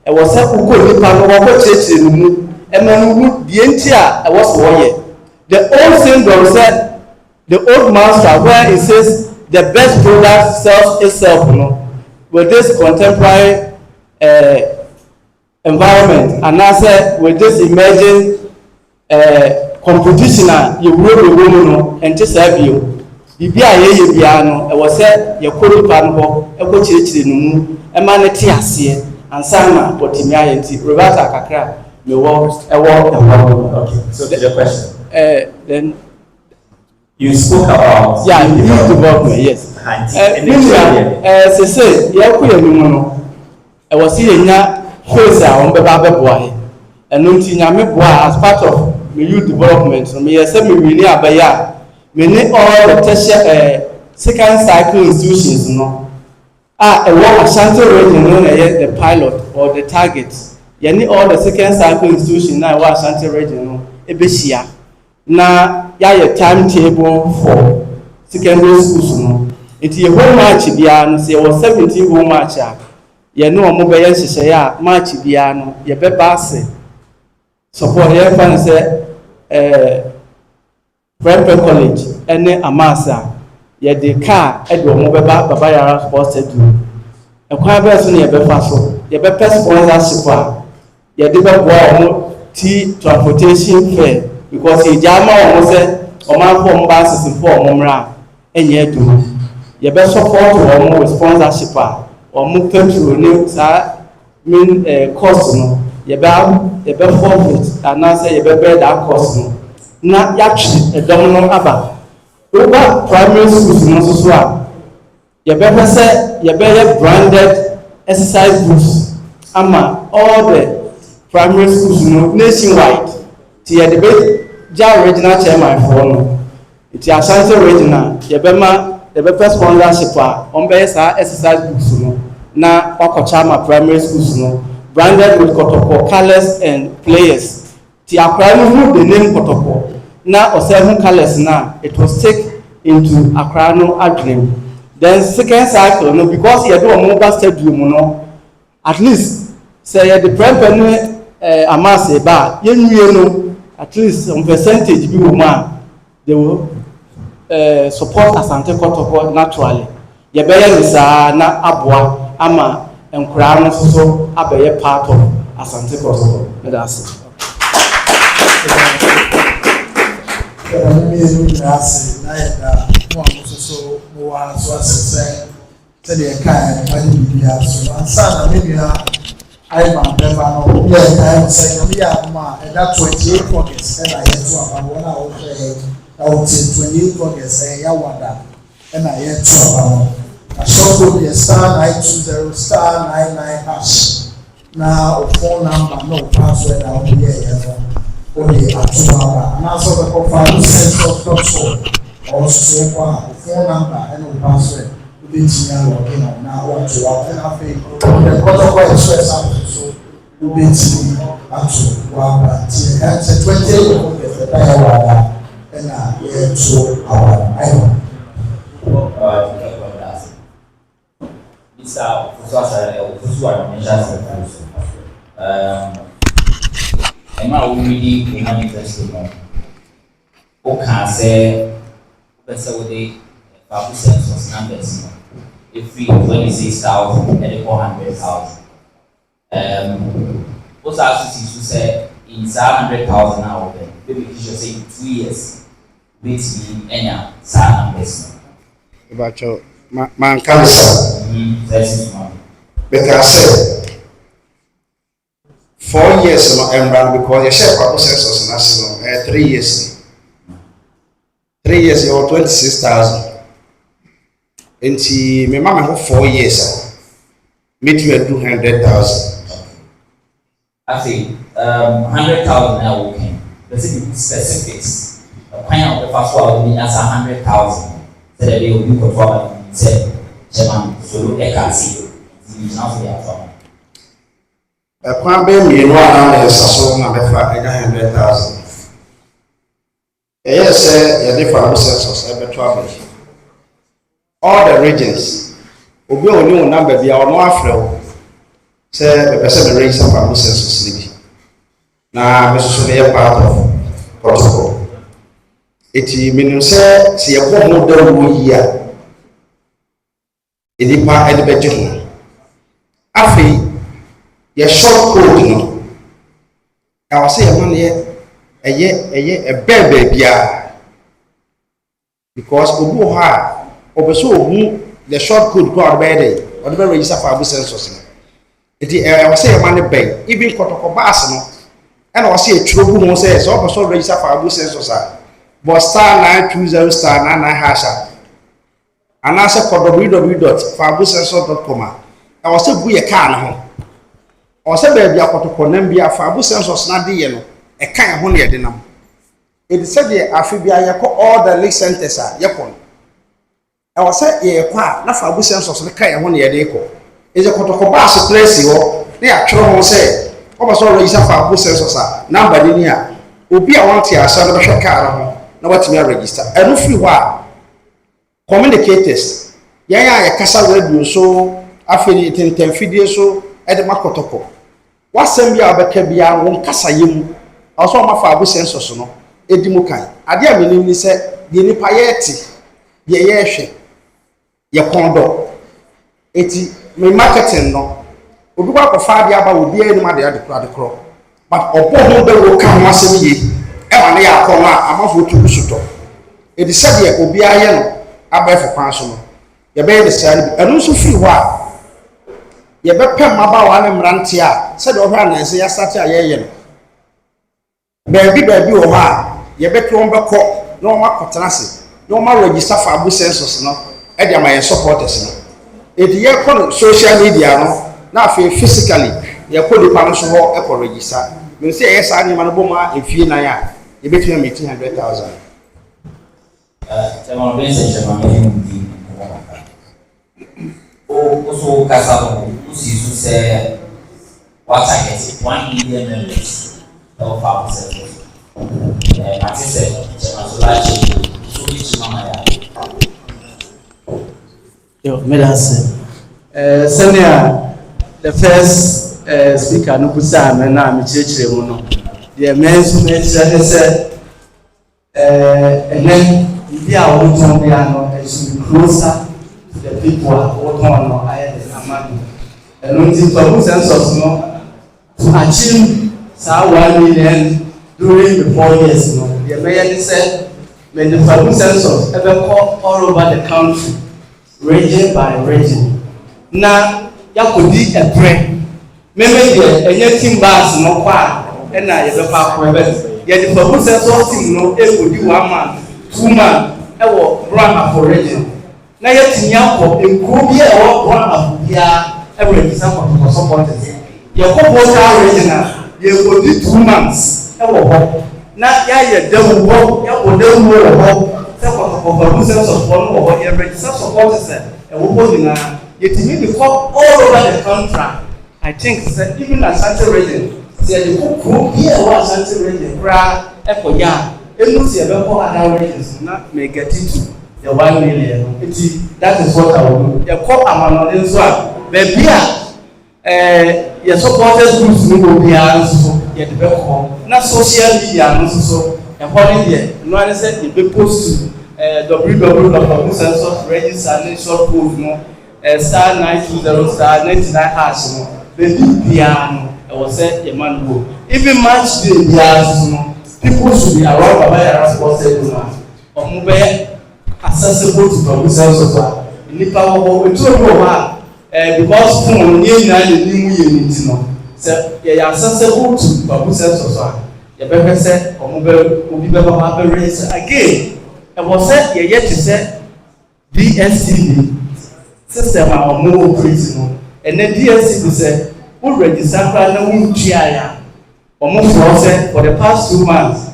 I was a good church in and then the entire I was 1 year. The old syndrome said the old master where it says the best product sells itself, you know, with this contemporary environment, and I said with this emerging competition, you will be woman and just have you. Bibi a ye biano e wo se ye kodu pan ho e ko chirechire numu e ma ne ti ase ansana potimi ayenti Roberta kakra me wo e wo. Okay, so the question then you spoke about youth development, yes. Say ye ko ye numu no e wo se ye nya face a on be ba be boa he and nti nyame boa as part of my youth development so me say me wini abaya me ni all the tertiary second cycle institutions no Asante region no na the pilot or the target yani all the second cycle institutions na Asante region no ebehia na ya timetable for secondary schools no nti home match bia no say was 17 home match ye no mo be ye hyehyɛ ya match bia no ye be base support ye fan say prep college ene amasa ye de car edo mo be baba yara sports stadium ekwan be so ne ye be fa so ye be sponsorship ye de be boa mo transportation fare because ye jama o mo say o man for buses for mo mra enye edu ye be support o mo with sponsorship or mo petrol ni sa mean cost no ye be forfeit and now say ye be bear that cost no na ya twi edom no aba over primary schools no so ye be say ye be branded exercise books ama all the primary schools no nationwide ti ye de be ja regional chairman for no ti Asante regional ye be ma the best sponsorship on base exercise books no na wakochama primary schools no branded with Kotoko colors and players ti Accra no the name Kotoko na o 7 colors na it was take into Accra no adream then second cycle no because you do mobile stadium no at least say the prep no amase ba yenwie no at least some percentage bi wo ma they will support Asante Kotoko naturally. Ye be ye na aboa ama enkura no so abeye part of Asante Kotoko. That's it. August 28 Yawada and I had a short code *920 *99 hash. Now phone number no password I'll be here only at 2 hours. And also the profile census.com also phone number and no password within login on now what to and I think the protocol express so will be at 2 hours. That's 28 August and I so our I Emma will really manifest more. Okay, say, with the Babu census numbers, if we 26,000 and 400,000. What's our to say in 700,000 now? Maybe you should say 2 years. Which mean any numbers. About your man cancer. Because I said 4 years because you share Babu census national 3 years. 3 years you 26,000. And she my mama have 4 years. Meet you at 200,000. I think 100,000 now working. Let's say specifics. Kind of the first one as 100,000. So that they will be performed and said, Chairman, so look at Cassie. A Quambe meanwhile is a song of 100,000. Yes, sir, you're different census every trouble. All the regions will be a new number be our no say the person the race of our census. Now, Mr. Sonia part of protocol. It means, say, see a woman don't here. In the part at the bedroom. Afi, your short code, no. I will say a man a baby, because Obuha, Obeso, the short code go out bed, or the very register for our census. I will say a man a bay, even Kotoko Bassano, and I will see a true woman says, also register for our census. But *920 *99 hash. And I said www.fabucensus.com. I was still be a car. or say baby akotoko nam bi afa abu census na de ye no e kan ho ne ye de nam it said the afibia ye ko all the league centers a ye ko e was say ye ko a na fa abu census ne kan ho ne ye de ko e je kotoko bass place ho ne atwere ho say o ba so register fa abu census a number ni a obi a want ya asa na be hwe car ho na watimi a register enu free ho a communicators yan ya kasa radio so afeni tenten fidie so e de makotoko wasem bia obeka bia won kasa yemu also ma fa abu census no edimu kan ade a menim ni se de nipa yeti de ye hwe ye kondo eti me marketing no obi kwa kofa ade aba obi eni ma de kro but obo ho be wo kan wasem ye e ma ne ya kono a amafo tu suto edi se de obi aye no aba fo kwan so no ye be de sare bi enu so fi ho a ye be pem aba wa ne mrante a se de ohwa na se ya start a ye no baabi wo ha ye be to on be ko no ma kotenase no ma register for abu census no e dia my supporters no e di ye ko social media no na fe physically ye ko di pan so ho e ko register me say yes ani ma no bo ma efie na ya ye be to meet 100,000 Chama bem se chama mesmo de o so casado o se sucede what I get 1 million members of our service. But he said, Yo, Medase. Senior, the first speaker, no Kusam, and I'm a church. The men's mention said, and then we are all Tombiano, and should be closer to the people who are I am. And on the census, no, to achieve 1 million during the 4 years, no. The mayor said, when the family census ever call all over the country, region by region. Now, you could be a prayer. Maybe the team bars no qua, and I ever park wherever. Yet the family census team no, it would be 1 man, 2 man, I will run for region. Now, yet in Yako, in Kubia or run for Pia, every example for supporters. Your proposal regional. You go do 2 months. Now, you don't work, you don't work. For census or you register supporters, and you need to call all over the country. I think even Asante region, say the group here or Asante region, Bra, Echo Yard, and you see about other regions, not may get into the 1 million. That is what I will do. You call Amano as well. Baby, your supporters groups will be answered. Yet not social media, so and holiday. No one said you be post to www.census register nation code no star 920 star 99 hash no baby piano I was said a man go even match day piano people should be around by responsible now or mobile accessible to census nipa wo because phone nye na the new unit no say you accessible to babu census you better say or mobile be raise again. I was said, yet to say DSTV system are more operating. And then DSTV said, who register no Chia or more for the past 2 months,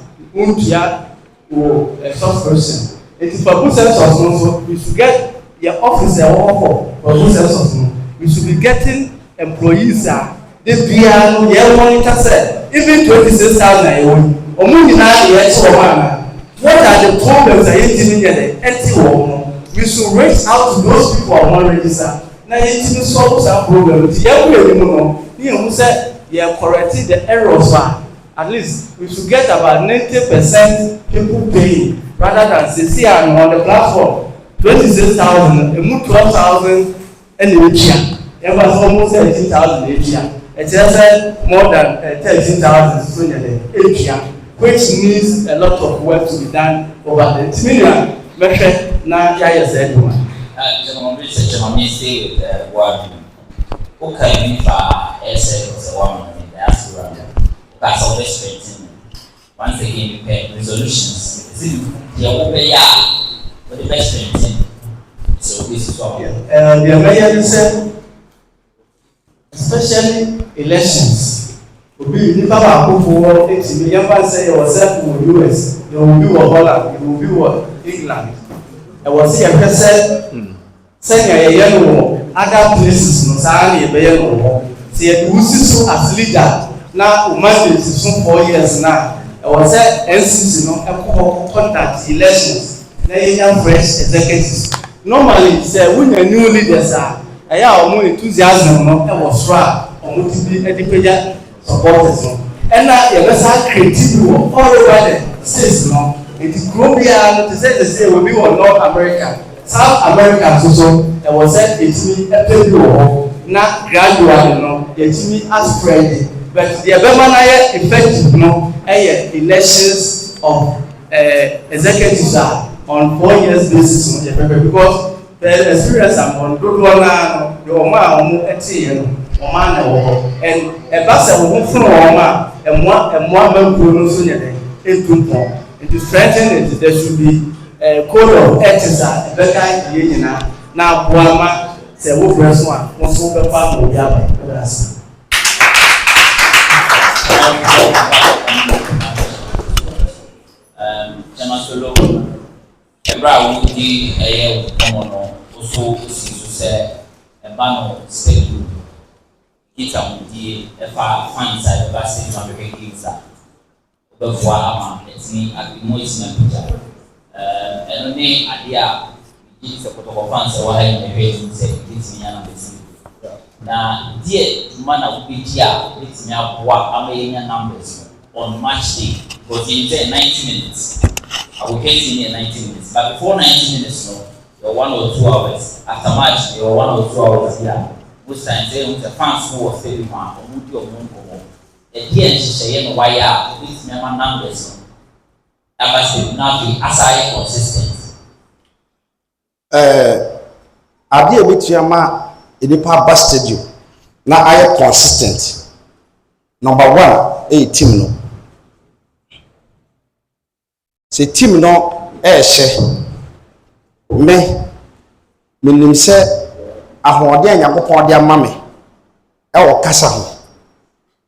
Chia or a soft person. It is for good sense also, we should get your officer or for good sense also. We should be getting employees. The piano, the monitor said, even 26,000 a week. Or more than that, what are the problems that you didn't get? Empty one. We should reach out to those people who want to register. Now, you didn't solve that problem. You said you are correcting the errors. At least we should get about 90% people paying rather than say on the platform 26,000, and 12,000 and it was almost 18,000 each year. It just more than 13,000 each year. Which needs a lot of work to be done over the million. Now, I said, stay with the word. Okay, if I was a woman in the diaspora, that's always straightened. Once again, you pay resolutions. You obey, but the best straightened. So, this is what the mayor said, especially elections. Obi nipa baako for etimi yɛmfa sɛ yɛwɔ sɛ wɔ US, yɛwɔ bi wɔ Holland, yɛwɔ bi wɔ England. Ɛwɔ sɛ yɛpɛ sɛ sɛnea yɛyɛ no wɔ other places no saa na yɛbɛyɛ no wɔ. Sɛ yɛde wusi so as leader na o mandate so 4 years na ɛwɔ sɛ NCC no ɛkɔ conduct elections na yɛnya fresh executives. Normally sɛ wonya new leaders a ɛyɛ a wɔn enthusiasm no ɛwɔ soro a wɔn ti bi ɛde pagya supporters no ɛna yɛbɛsa creative wɔ all over the states no nti kuro biara no te sɛ sɛ obi wɔ North America, South America nso so ɛwɔ sɛ etimi ɛpɛ bi wɔ hɔ na gradually no yɛtimi aspread but deɛ ɛbɛma na yɛ effective no ɛyɛ elections of executives a on 4 years basis no yɛpɛpɛ because the experience am on dodoɔ naa no de wɔn a wɔn ɛte yɛ no wɔn ana wɔ hɔ and ɛba sɛ wɔn funu wɔn a ɛmoa mɛnkuo no nso yɛ dɛ etu mpɔn nti strengthen it there should be code of ethics a ɛbɛka yɛ nyinaa na aboa ma sɛ wofrɛ so a wɔn nso bɛkɔ ama obi aba ɛbɛ ase. Jamasolo, ebra wo di ɛyɛ ɔmo no oso osi so sɛ ɛba no schedule kita mo die ɛfa fan side ɛba se ma bɛkɛ kita ɔbɛfo ama ɛtini agimo ɛtini apagya ɛno ne adeɛ a yi sɛ kɔtɔkɔ fan sɛ wɔha yi na ɛhwɛ ɛtini sɛ ɛtini nya na bɛtini na deɛ tuma na wobɛgye a ɛtini aboa ama yɛnya numbers on match day because you say 90 minutes. I will get in here 90 minutes. But before 90 minutes, no, you're 1 or 2 hours. After match, you're 1 or 2 hours here. Most times, they want the fans who are staying on, or move your moon go. At the end, she say, why are these member numbers? That must not be aside consistent. I deal with your man in the power busted you. Now I am consistent. Number 1, a team no. Sɛ team no ɛɛhyɛ menim sɛ ahoɔden a Nyankopɔn de ama me ɛwɔ kasa ho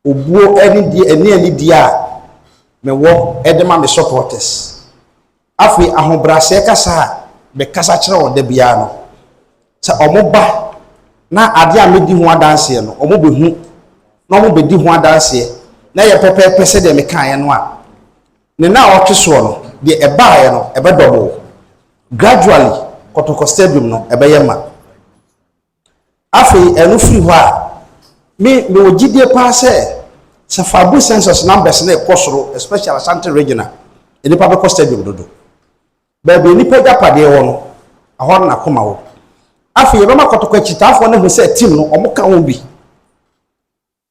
obuo ani die a mewɔ ɛde ma me supporters afei ahobrɛaseɛ kasa a bɛkasa kyerɛ wɔn da biara no sɛ ɔmo ba na ade a medi ho adanseɛ no ɔmo bɛhu na ɔmo bɛdi ho adanseɛ na yɛ pɛpɛɛpɛ sɛ deɛ mekaeɛ no a ne na ɔtwe soɔ no the ɛbaeɛ no ɛbɛdɔbɔ gradually Kotoko stadium no ɛbɛyɛ ma afei ɛno firi hɔ a me wɔ gyidie paa sɛ fabu census numbers na ɛkɔ soro especially Asante regional nipa bɛkɔ stadium dodo baabi nipa gyapadeɛ wɔ no ahɔ na koma wɔ afei yɛbɛma Kotoko akyitaafoɔ no hu sɛ team no ɔmo ka ho bi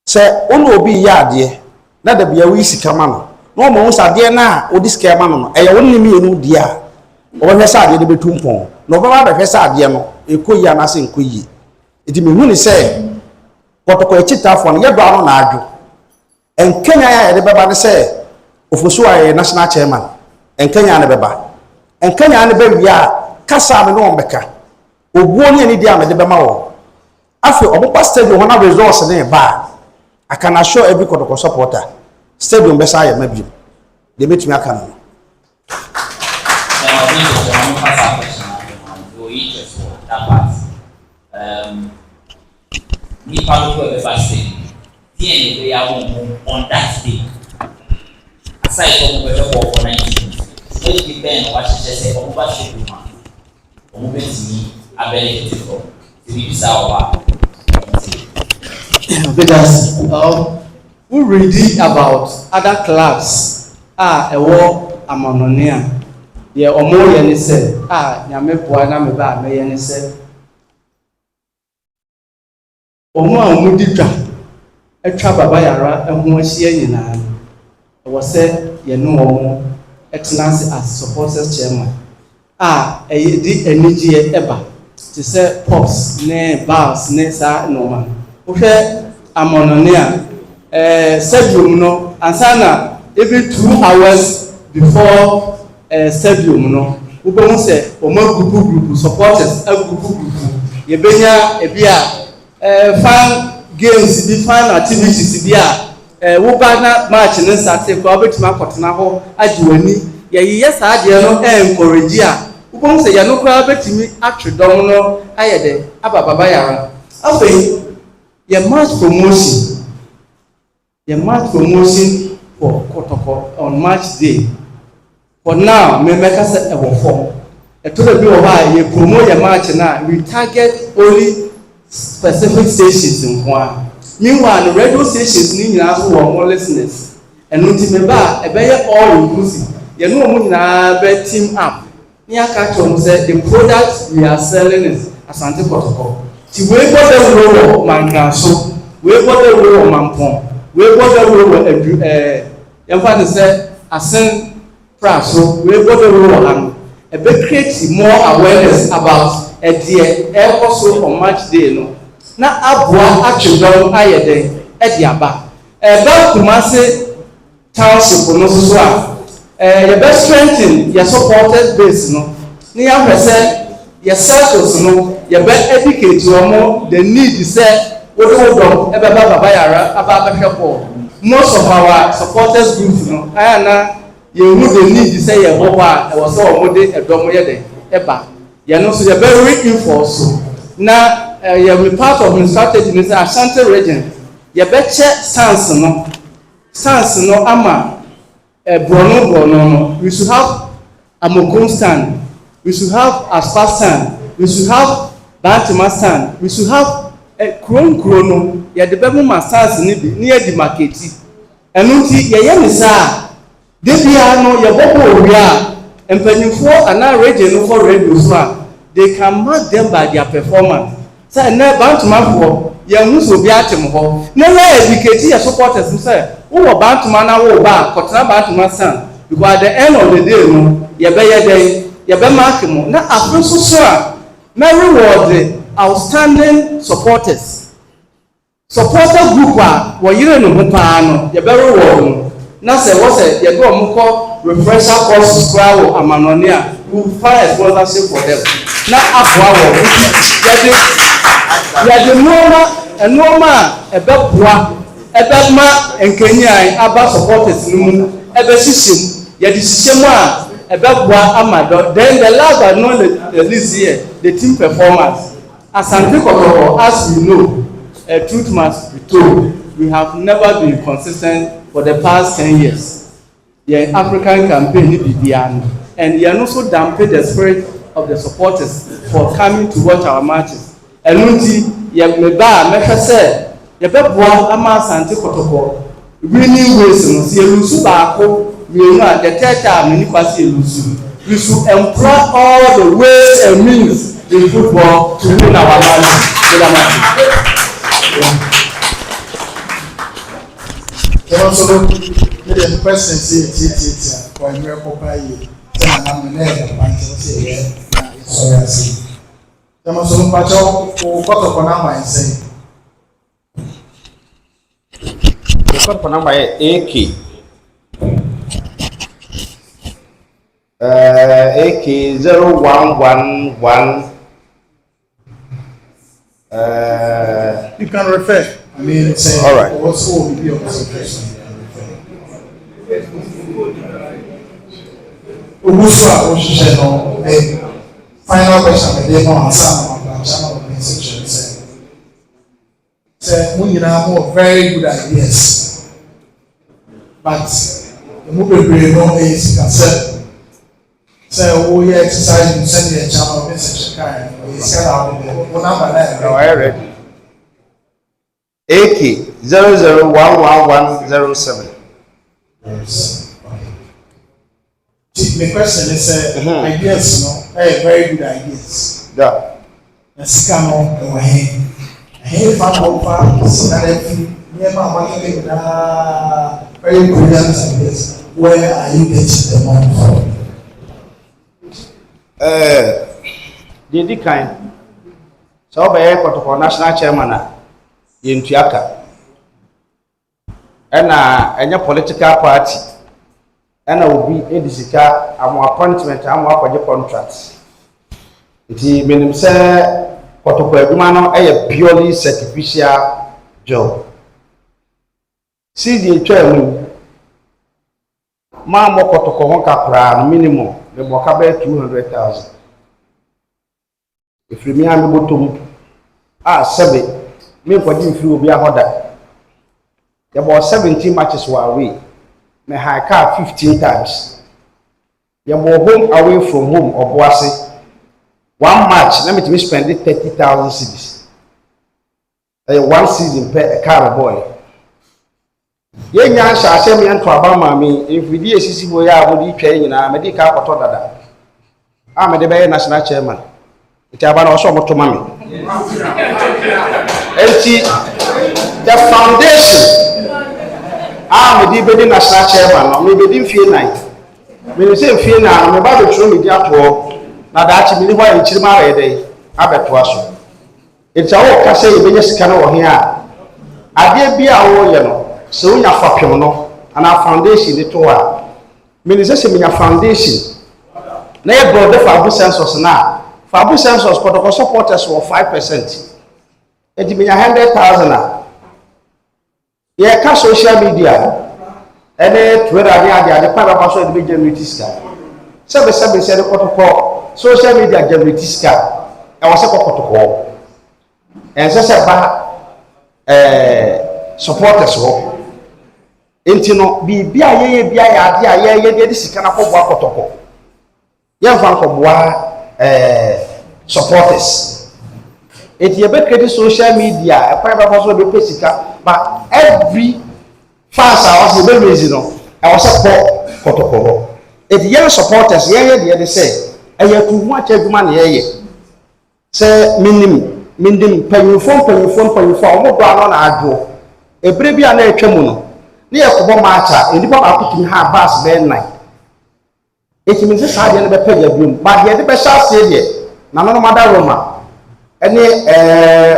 sɛ ɔno obi yɛ adeɛ na da bia wi sika ma no no mo sadeɛ na odi sika ma no ɛyɛ won ne mienu die a ɔbɛhwɛ sɛ adeɛ de betu mpɔn na ɔbɛba bɛhwɛ sɛ adeɛ no ekoyi anase nkoyi enti mehu ne sɛ Kotoko akyitaafoɔ no yɛdɔ ano na adwo enkenya ya yɛde bɛba ne sɛ ofosu a national chairman enkenya ne bɛba enkenya ne bɛwia a kasa me no ɔmbɛka obuo ne ani die a me de bɛma wɔ afei ɔbɛpa stadium hɔ na resource ne ba I can assure every Kotoko supporter stadium bɛsa ayɛ ma bio de metumi aka no on that day aside from the for 19 so it depends what she say on what she do on betimi ability for to be sawa because we read about other clubs ɛwɔ Amanonia yɛ ɔmo yɛ ne sɛ nyame boa na me ba me yɛ ne sɛ ɔmo a ɔmo di dwa atwa baba yara ho ahyia nyinaa ɛwɔ sɛ yɛ no ɔmo excellence as supporters chairman ɛyɛ di anigye ɛba te sɛ pops ne bars ne saa normal wohwɛ Amanonia stadium no ansana even 2 hours before stadium no wobɛhu sɛ ɔmo group supporters group yɛbɛnya ebi a fan games bi fan activities bi a wo ba na match ne start ko obetumi akotena ho agye wani ye saa de no encourage a wo se ye no kwa betumi atwedom no ayede ababa yara afei ye match promotion for Kotoko on match day. For now, me make us a form. A total bill of you promote your match now. We target only specific stations in one. Meanwhile, the radio stations need now more listeners. And ultimately, a better all inclusive. You know, we now bet team up. Near catch on said the product we are selling is Asante Kotoko. To wait for the role of Manhyia, wait for the role of Mampong. We got the role of Asante Kotoko. We got the role of create more awareness about the also on match day. No, now Abua actually done ayede Ediaba. About Kumasi township no so your best strengthen your supporters base no. Near person your circles no. Your best educate you more the need is most of our supporters groups, you know, you would need to say a was all a domoyede, eba. You know, so you're very reinforced. Now, you'll be part of the strategy in the Asante region. You betcha sans no, ama, Brono. We should have a Mokon stand, we should have a Spa stand, we should have Bantima stand, we should have krono ya de bemu masters ni bi ni edi marketi enu nti ye ne saa de bia no ye bobo owia empanyinfo ana region for radio so they can mark them by their performance say na bantuma for ye hu so bi atem ho na na educate your supporters say wo bantuma na wo ba kotena bantuma san because at the end of the day no ye be ye den ye be mark mo na afro so a na reward outstanding supporters. Supporter group were you no pano, your very warm. Nasa was it, you go muko refresher course square amanonia, who find a sponsorship for them. Now up a norma, a bebwa, a bedma, and Kenya, Abba supporters, a decision, your decision, a bebwa amado. Then the last but not the least year, the team performance. Asante Kotoko, as we know, truth must be told. We have never been consistent for the past 10 years. The African campaign began, and you also dampened the spirit of the supporters for coming to watch our matches. And Lunti, you may say, you better ama Asante Kotoko. Winning ways, you lose back. We know the third time we should employ all the ways and means in football to win our match. Also, the person says, when you're Popeye, I'm never say, sorry, I see. There was some patrol for Kotoko and say, the Kotoko number AK. AK 0111. You can refer. I mean, say, all right. Also, will be your concentration. Final question, they know Answer organization say, we have very good ideas, but the movie we know is concept. So we exercise and send you a channel message. I read AK 001107. Yes. Okay. The question is ideas, no? Very good ideas. Yeah. The scam over here. Hey, very brilliant ideas. Where are you getting the money from? The kind. So, by Kotoko national chairman in Tiaka, and a political party, and I will be a disika, I'm appointment, I'm for the contracts. It means, Kotoko Dumano, a purely sacrificial Joe. See the term. Mamma Kotoko Capra minimum, the Bokabe 200,000. If you mean I'm able to 7, me for him will be a order. There were 17 matches were away. May high car 15 times. There were home away from home or Boise. One match, let me spend 30,000 cedis. One season per a car boy. Ye nya sha se me nto abama me efidi esisi boy a bodi twa nyina me di ka akoto dada a me de be national chairman iti aba na oso moto ma me enti the foundation a me di be di national chairman no me be di mfie nan me se mfie nan me ba be tro me di ato na da achi me ni ho a nchiri ma re dey abeto aso enti awo ka se ye be nya sika na wo he a ade bia wo ye no so unya fapem no ana foundation ni to a me say me nya foundation na ye build the fabu census na fabu census protocol supporters for 5%. E di me nya 100,000 a ye ka social media ene Twitter ade pa ba so de generate ska sebe say the protocol social media generate ska e was protocol en say ba supporters ho enti no bibia ye bia ya ade a ye de sika na kɔboa Kotoko ye mfa kɔboa supporters enti ye be create social media e kwa ba so be sika but every fans a was be raise no I was support Kotoko ho enti ye supporters ye de say eye tu hu acha adwuma na ye say mindim panyufo omo do ano na adwo ebre bia na etwa mu no ne yakobo maacha enipa ba kutumi ha bus be nine etimi se saade ne be pagya biom ba de be sha se de na no mada roma ene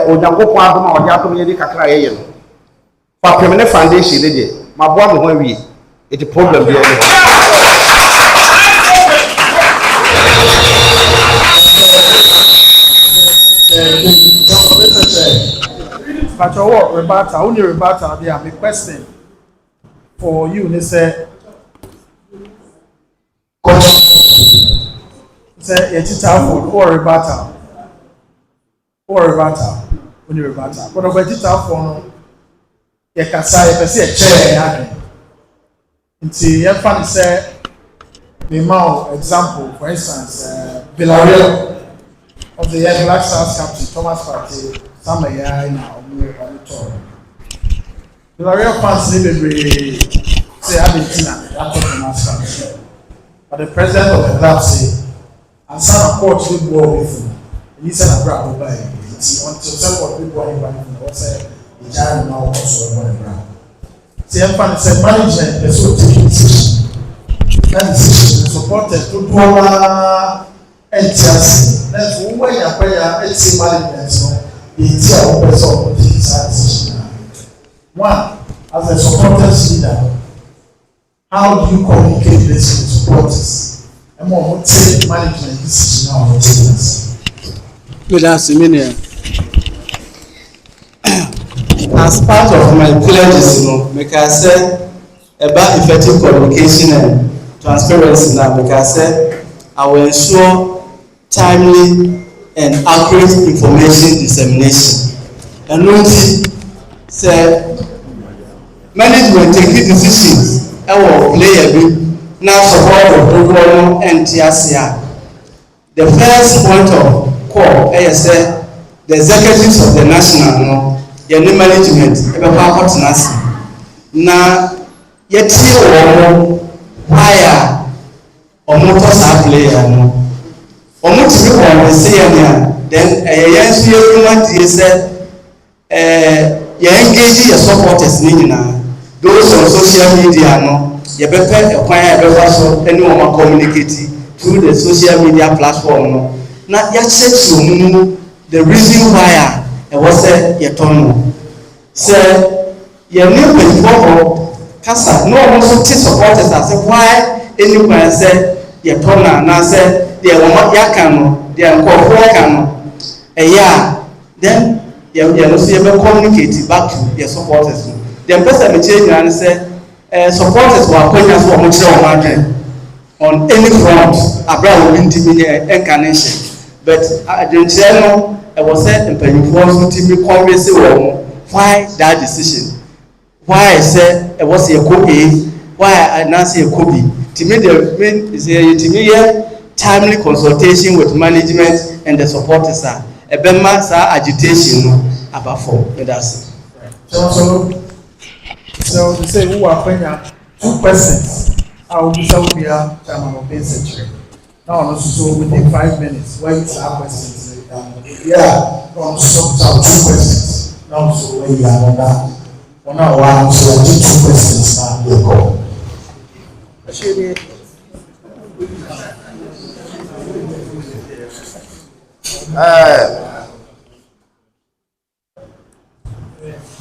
onyankopon adoma ode atom ye di kakra ye no fa pemene foundation ne de maboa me ho awie eti problem bi ene but what rebata only rebata there be question for you they say for or rebata only rebata but over digital for no ye kasa ye pese e chair ya nti ye fa say the mouth example for instance Villarreal of the Black Stars captain Thomas Partey Samuel na on tour. Villarreal fans need say Argentina after the match. But the president of the club say Asante Kotoko will go with him. He said I brought over him. It's until support people in Ghana say the giant now also on the ground. Say fans say management is so taking decision. That decision supported to do NCC. That's when you are NCC management. It's a person who takes that decision. One, as a supporters leader, how do you communicate this with supporters? And what take management decision now on this? Good afternoon. As part of my pledges, like I said, about effective communication and transparency now, like I said, I will ensure timely and accurate information dissemination. And notice, say, management taking decisions, our player be now support the program NCC. The first point of call, as I said, the executives of the national, your new management, about hotness. Now, yet here, why or motor player, or to be on the same, then a yes, you want to say, you engage your supporters, those on social media, no, you better acquire so anyone communicate through the social media platform. No, now you said the reason why I was said you don't say your new people, Casa, no one also supporters. I said, why anyone said you don't now say they are what Yakano, they are called Wakano. Yeah, then you see communicate back to your supporters. The person may change and say supporters who are going as on any front Abraham will be incarnation. But the channel I was said and penny force to be convinced why that decision. Why I said it was a copy, why I now say a copy. To me the main is a timely consultation with management and the supporters are a bema agitation about for us. So they say who are playing 2 persons. I will be chairman of NCC. Now also within 5 minutes, when it's our questions, yeah, also 2 questions. Now so when you are on 1 hour, so 2 questions now you go.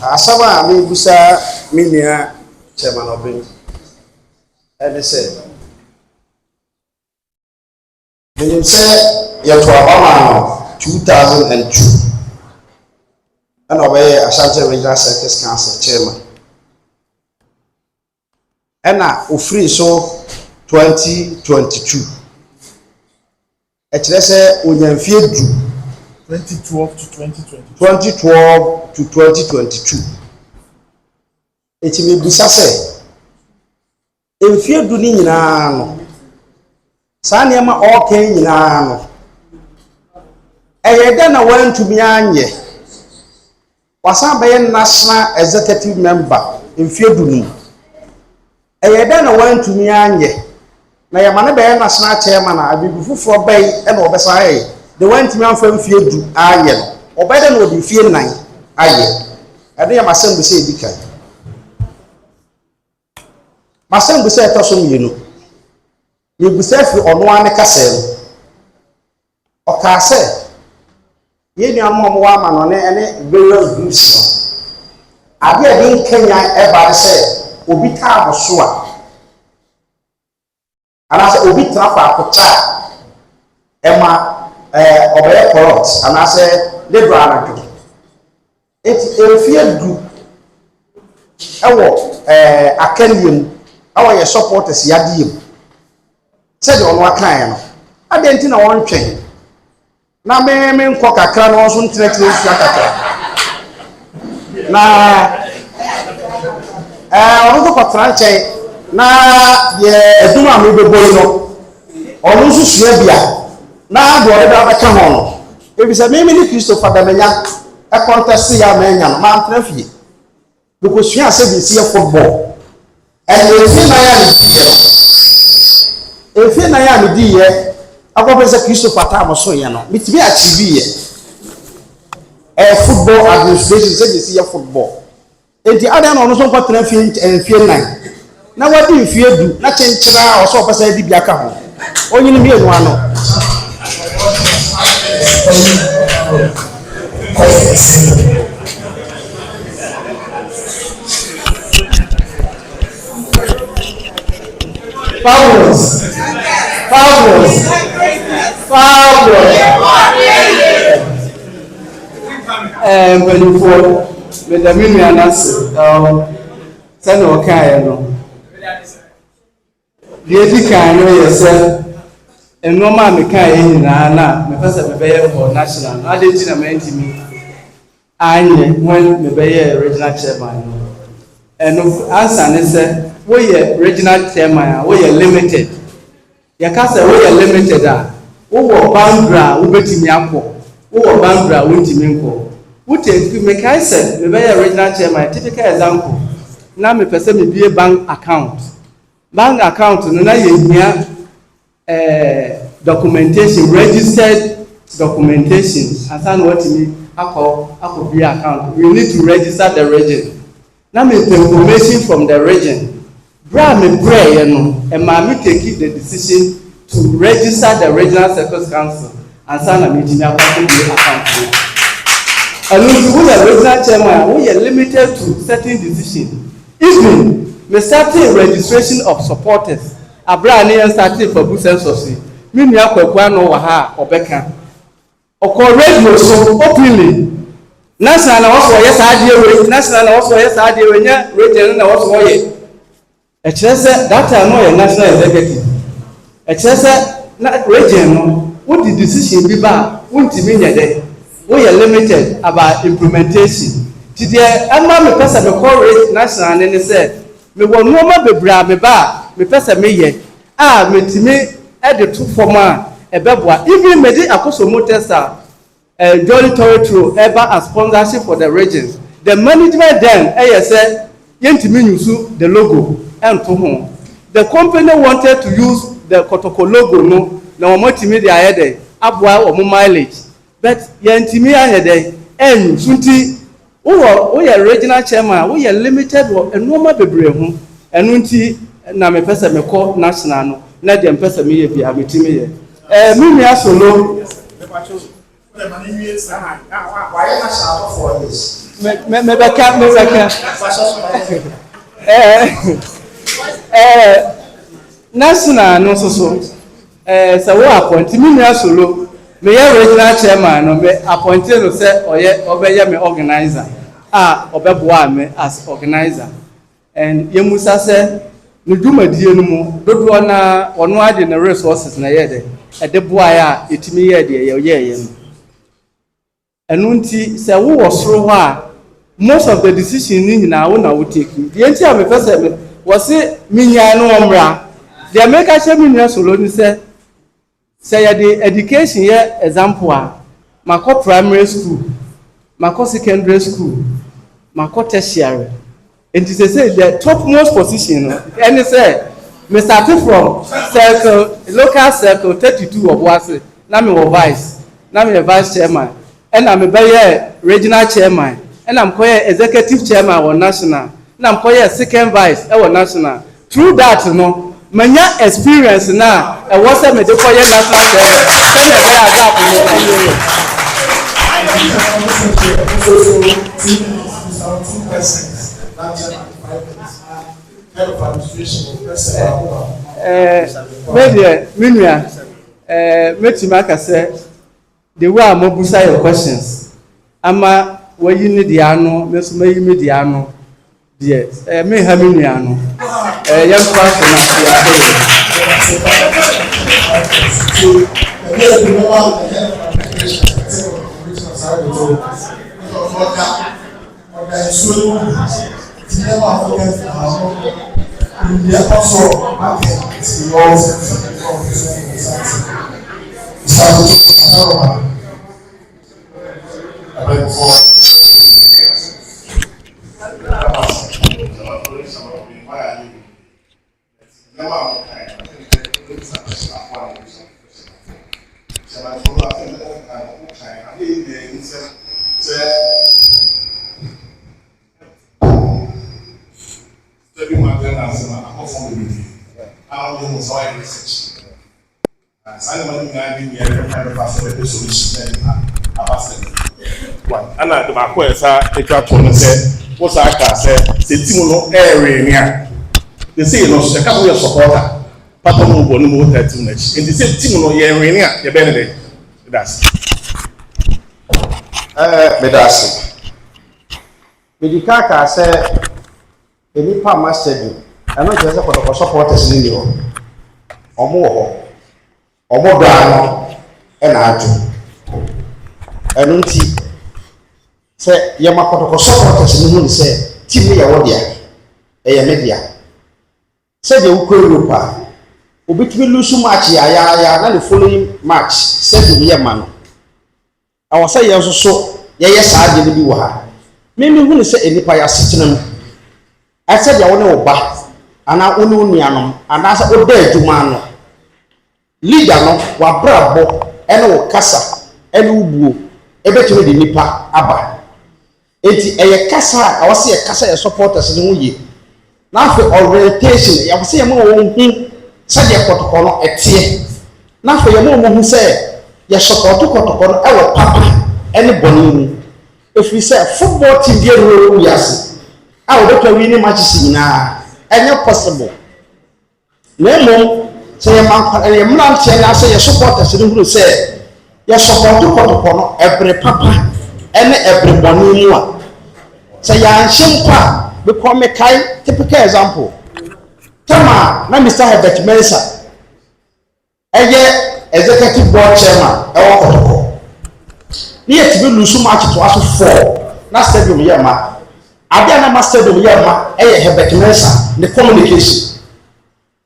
Asaba mi busa minia chairman of it. And they said, when you say you're to Obama 2002, and obey Asante Regional Circus Council chairman, and now free so 2022. Let's say we have 2012 to 2022. 2012 to 2022. It may be say. If you do nyinaa saa nneɛma ɔɔka nyinaa no ɛyɛ dɛ na wantumi anyɛ wasan bɛyɛ national executive member mfie du no ɛyɛ dɛ na wantumi anyɛ na yɛma ne bɛyɛ national chairman a abibi foforɔ bɛyi ɛna ɔbɛsa ayɛ de wantumi amfa mfie du ayɛ no ɔbɛyɛ dɛ na ɔde mfie 9 ayɛ ɛde yɛ masɛm bi sɛ edi kan. Masem bu se to so mienu ye bu se fi ono ane kasem o ka se ye nua mo wa ma no ne ene various groups no ade a din Kenya e ba se obi ta aboso a ana se obi tra fa akota e ma obey corrupt ana se liberal do it efie group ewo akaniem our supporters yadim said on what kind I didn't know one train. Now, me cock a crown also internet. Now, I want to tranche. Now, yeah, do not move the boy. Or lose Swabia. Now, do I come on? If it's a mini Christopher Damania, a contest, see a man, Mount Nephi. Because she has said we see a football. And if you are the I was a Christopher Thomas, so you know, it's be a TV. A football administration said you see a football. And the other one also got 9 and fear 9. Now, what do you fear? Do not change or so per se, Biaka. Only me one. Fabulous. With the million answer, send okay, no. The Etika, know yourself, and no man, the kind, my person, the for national. I didn't mean to me. I when the Bayer regional chairman. And answer, said, we are regional chairman, we are limited. Yakasa, we are limited. Who were Bandra, who bet me up, who were Bandra, who Timinko. Who take me, I said, the very original chairman, typical example. Now, me person me be a bank account. Bank account, no, na documentation, registered documentation. And then what me, I could be account. We need to register the region. Now, me the information from the region. Bra me pray, you know, and mommy take the decision to register the regional circus council and sign a meeting account. And if you are regional chairman, we are limited to certain decisions. Even we starting registration of supporters. Abraham started for good sense of see. Me have kwakwa no wa ha obeka. Oko radio so openly. national na wɔso wɔyɛ saa adeɛ wei national na wɔso wɔyɛ saa adeɛ wei nyɛ region na wɔso wɔyɛ ɛkyerɛ sɛ that time no yɛ national executive ɛkyerɛ sɛ na region no wodi decision bi ba wontimi nyɛ dɛ woyɛ limited about implementation ti deɛ ɛma me pɛ sɛ mekɔ rate national ne ne sɛ mewɔ nneɛma bebree a meba a mepɛ sɛ meyɛ a metimi ɛde to fam a ɛbɛboa even mede akosomo test a Jolly Territory ever as sponsorship for the region. The management then, say, yentimi use the logo and to home. The company wanted to use the Kotoko logo, no, na omotimi de ayede, abwa or mileage. But yentimi ayede, and sunti, we are regional chairman, we are limited or a normal bebre, and unti na me pesa me call national, no, let them pesa me be a mitimi. Mimi asolo. Why national for this? National no so so we appoint me solo me regional chairman no be appoint no say obeye me organizer obeboa me as organizer and yemusa say no dwumadie no mu dodo na ono ade na resources na ye de boa ya etimi ye de ye no enunti se wo wosoro ho a most of the decision ni nyina wo na wo take the enti am pese me wo se minya no omra the america che minya solo ni se ya the education ye example a mako primary school mako secondary school mako tertiary enti say the topmost position any say me start from circle local circle 32 of Wase na me wo vice na me vice chairman and I'm a regional chairman, and I'm called executive chairman or national, and I'm called second vice or national. Through that, you know, my experience now, I was a medical national chairman. The way I'm obusa your questions. Ama where you need the ano, meso me you need the ano. Yes, me have me ano. Young person ana de ba ko esa etwa to no se wo sa ka se timu no ere ni a de say no se ka wo supporter papa mo bo no mo 13 na chi enti se timu no ye ere ni a ye be ne de das medasi medika ka se enipa master ano je se ko supporters ni ho omo ho omo do ano e na aju enunti se ye makotoko supporters ni hu se team ye wo dia e ye media se de ukọ Europa obitimi lose match ya na the following match se de ye ma no awasa ye so ye saa de bi wo ha mimi hu se enipa ya setenam ase de wo ne wo ba ana onu nuanom ana se o da adwuma no leader no wa brabo ene wo kasa ene ubuo ebetumi de nipa aba enti eye kasa awase ye kasa ye supporters ne ho ye na afi orientation ya wase ye mo wo hu se de kotoko no etie na afi ye mo hu se ye support kotoko no e wo papa ene bonu if say football team dey rule yase a wo betwa win matches nyina enye possible nemo say ye man ye mlan tie na say ye supporters ne hu se ye support kotoko no every papa ɛne ɛbrɛbɔne mu a sɛ yɛanhyɛ mpa because me kae typical example tama na Mr. Herbert Mensah ɛyɛ executive board chairman ɛwɔ Kotoko ne yɛtumi lusu match to aso 4 na stadium yɛ ma adeɛ na ma stadium yɛ ma ɛyɛ Herbert Mensah ne communication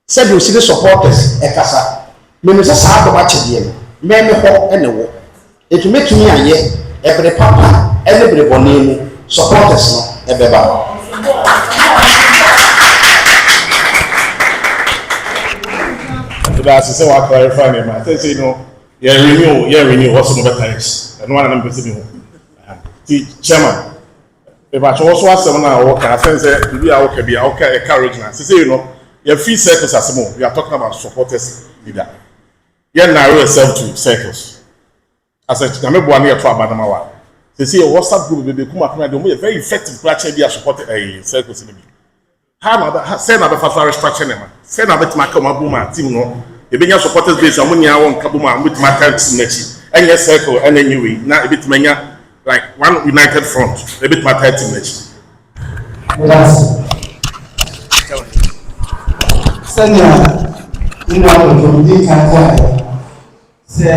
sɛbi osi ne supporters ɛkasa mmemme sɛ saa adɔm akyɛdeɛ no mmɛmɛ hɔ ɛne wɔ etumetumi ayɛ ɛbere papa ɛne bere bɔnee mu supporters no ɛbɛba. That's the same one clarifying it, man. I say no, yeah renew. What's no better is? I don't want to be saying the chairman. If I also ask someone now, okay, I say we are okay, be okay, encouragement. Say you know, your free circles as more. We are talking about supporters leader. You narrow yourself to circles. As I me boani ya twa badama wa. Say your WhatsApp group be come up na dey very effective platform be support circles ni bi. How na say na be fa structure na. Say na bet ma come abuma team no. E be nya supporters base amunya won kabuma with my team na chi. Any circle and anyway na e bit manya like one united front. E bit my team na chi. Sanya ina ko di kan kwa se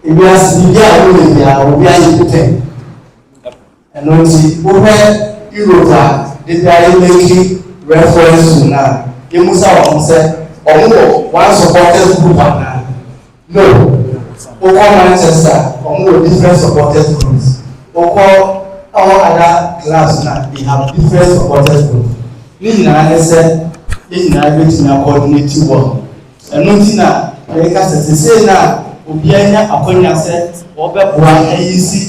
ebi asibia wo le ya obi ayi kute eno ti o he Europa de da make reference na emusa wa se omo one supporters group na no o ko Manchester omo different supporters groups o ko our other class na they have different supporters groups ni na se ni na be ti na coordinate work eno ti na e ka se na obianya akonya se obeboa ayisi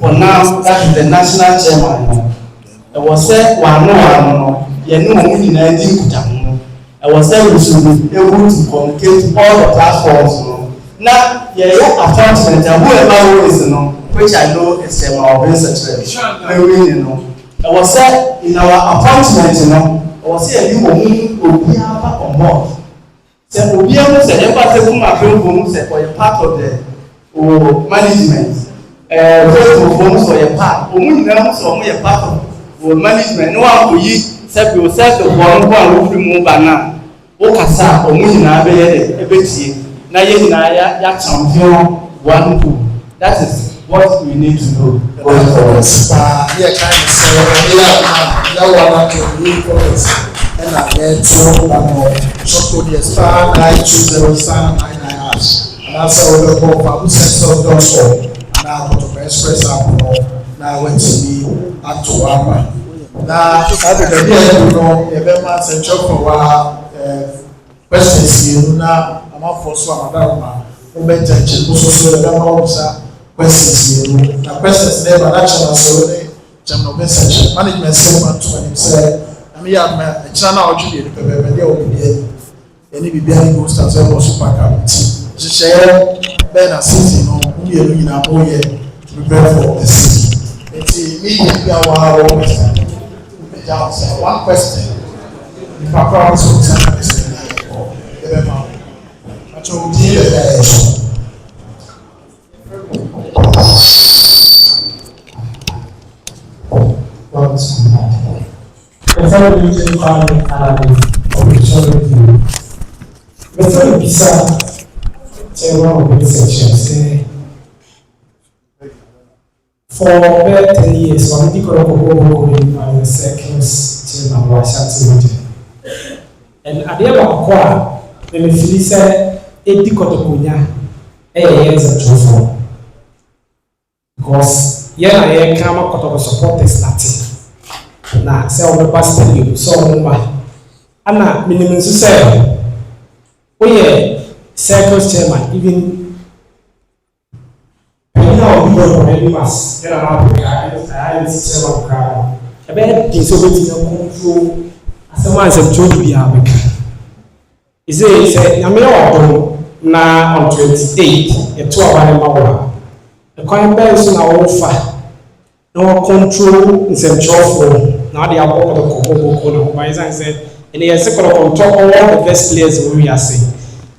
for now that is the national chairman e was say wano no ye no mo nyina di kutamu e was say we should be able to communicate all the platforms no na ye appointment whoever is no which I know is chairman of NCC we no e was say in our appointment no e was say you obiaba on board. Se obiara se ever say come approve say for a part of the management for a part omunna so mo a part of management no one go yi say be say the one go and free mu ba na o kasa omunna be ye ebetie na ye nyina ya champion one pool. That is what we need to do going forward. Yeah, kind of say yeah one to and I get so the star 920 star 99 hash. And that's how we go for who sets up those and now go to express up now went to be at to Wama. Now you know Ebema Central for questions you now I'm up for so madam Ubenta Chibuso Ebema questions you now questions never national so Jamno message management segment to him say I am a channel or Judy, the Pebble, any baby goes as well as super captain. She share Ben City, no, we are in a boy to prepare for the city. It's immediately our one question. If I promise to tell this, I told you the family meeting family opportunity. The family visa chairman of the section say for about 10 years, one people go in the circles chairman of Asante. And at the end of the quarter, the Philly said, Asante Kotoko years at Jofo. Because I come up to support this Latin. Na sɛ ɔbɛba stadium sɛ ɔmoma ana minimum nso sɛ woyɛ circles chairman even ɛnyɛ a ɔbi bɔ ɔbɛbi mas yɛna ma apɛka ayɛ si chairman koraa ɛbɛyɛ de sɛ ɔbɛtumi akɔntrol asɛm a nsɛmtwerɛ no biara bɛka ɛsɛ sɛ nyame yɛ ɔdom na on 28 yɛto aba ne ma wɔ a ɛkwan bɛn so na wɔwofa na control nsɛmtwerɛfoɔ na ade abɔ kɔkɔkɔkɔ na ɔba yɛsan sɛ ɛnɛ yɛsɛ kɔkɔkɔntɔ all the best players wɔ wiase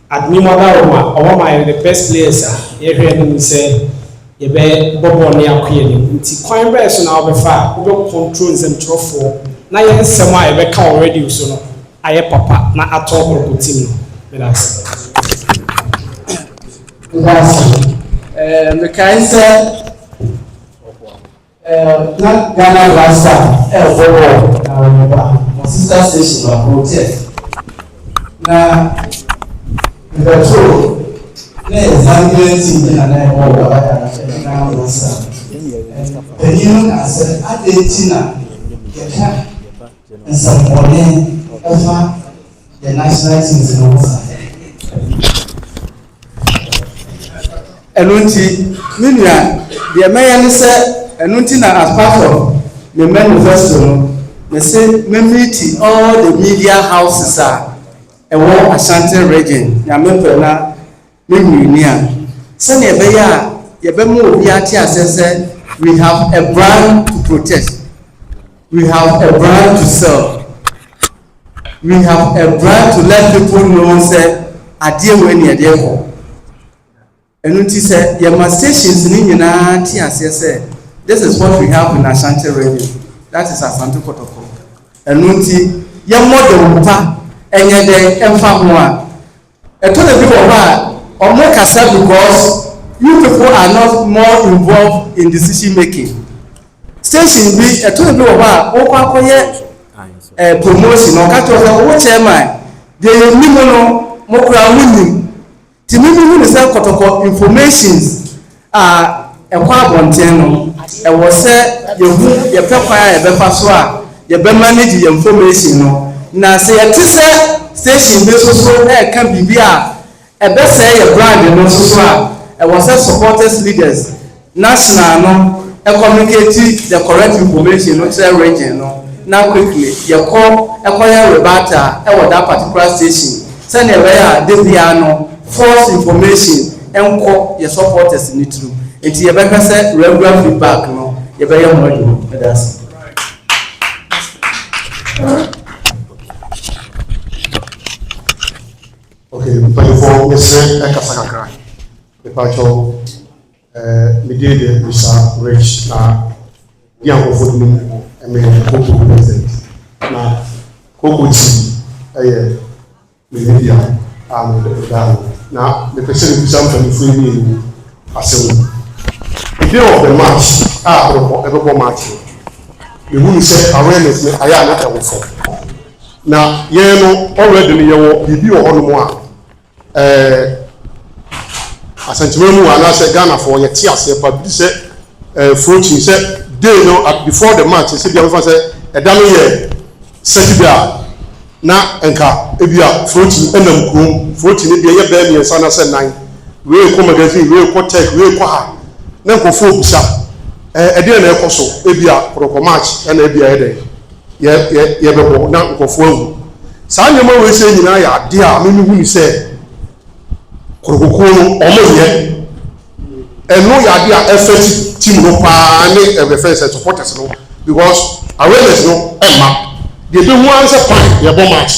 admin mother roma ɔwɔ ma yɛ the best players a yɛhwɛ no sɛ yɛbɛ bɔbɔ ne akɔyɛ ne nti kwan bɛɛ so na wɔbɛfa wɔbɛ control nsɛmtwerɛfoɔ na yɛn nsɛm a yɛbɛka wɔ radio so no ayɛ papa na atɔ ɔkɔ team no bɛda ase. Mekae sɛ na Ghana Blaster ɛwɔ na wɔba mo sister station wa protest na mbɛtoro na examining team na na ɛwɔ wɔba ya na Ghana Blaster ɛyino na sɛ ade na yɛka nsɛmpɔne ɛfa the national teams no wɔsa ɛno nti me nua deɛ mɛyɛ ne sɛ ɛno nti na as part of the manifesto no me say me meet all the media houses a ɛwɔ Asante region na me pɛ na me nwini a sɛnea ɛbɛyɛ a yɛbɛma obi ate asɛ sɛ we have a brand to protest, we have a brand to sell, we have a brand to let people know sɛ adeɛ wɔ ni adeɛ kɔ ɛno nti sɛ yɛma stations ni nyinaa te aseɛ sɛ this is what we have in Asante region, that is Asante Kotoko. ɛno nti yɛmmɔ de wo pa ɛnyɛ dɛ ɛmfa ho a ɛtɔ da bi wɔ hɔ a ɔmo kasa because you people are not more involved in decision making. Station bi ɛtɔ da bi wɔ hɔ a wokɔ akɔyɛ promotion na ɔka kyerɛ sɛ wo chairman deɛ yɛnim no mo kora wonim nti mimi hu ne sɛ Kotoko informations a ɛkɔ abɔnten no ɛwɔ sɛ yɛhu yɛpɛ kwan a yɛbɛfa so a yɛbɛmanage yɛ information no na sɛ yɛte sɛ station bi so ɛka biribi a ɛbɛsɛe yɛ brand no so a ɛwɔ sɛ supporters leaders national no communicate the correct information no kyerɛ region no na quickly ɛkɔyɛ rebata ɛwɔ that particular station sɛnea ɛbɛyɛ a debia no false information ɛnkɔ yɛ supporters ne turu nti yɛbɛka sɛ regular feedback no yɛbɛyɛ mo adwuma ɛdas. Okay, mpanyinfoɔ mesrɛ ɛkasa kakra mepakyɛw medie deɛ Mr. Rich na di ankɔfoɔ nom ɛmɛ Koko president na Koko ti ɛyɛ media a mede da ho na mepɛ sɛ mebisa mpanyinfoɔ yi mmienu asɛm the day of the match ɛbɛbɔ match mehu ne sɛ awareness ne ayɛ a na ɛwɔ fam na yɛn no already no yɛwɔ biribi wɔ hɔ nom a asantuma mu anaasɛ Ghanafoɔ yɛte aseɛ pa bi sɛ floating sɛ day no before the match sɛ bia mefa sɛ ɛda no yɛ sɛti bi a na nka ebi a floating ɛnam kurom floating ne deɛ yɛ bɛɛ mmiɛnsa na sɛ nan wei kɔ magazine wei kɔ tech wei kɔ ha na nkɔfoɔ bisa ɛdeɛ na ɛkɔ so ebi a Kotoko match ɛna ebi a yɛbɛbɔ na nkɔfoɔ awu saa nneɛma wei sɛ nyinaa yɛ adeɛ a mimi hu ni sɛ Kotoko no ɔmo yɛ ɛno yɛ adeɛ a ɛfɛ team no paa ne ɛbɛfɛ sɛ supporters no because awareness no ɛma deɛ ebi hu ansɛ pan yɛbɔ match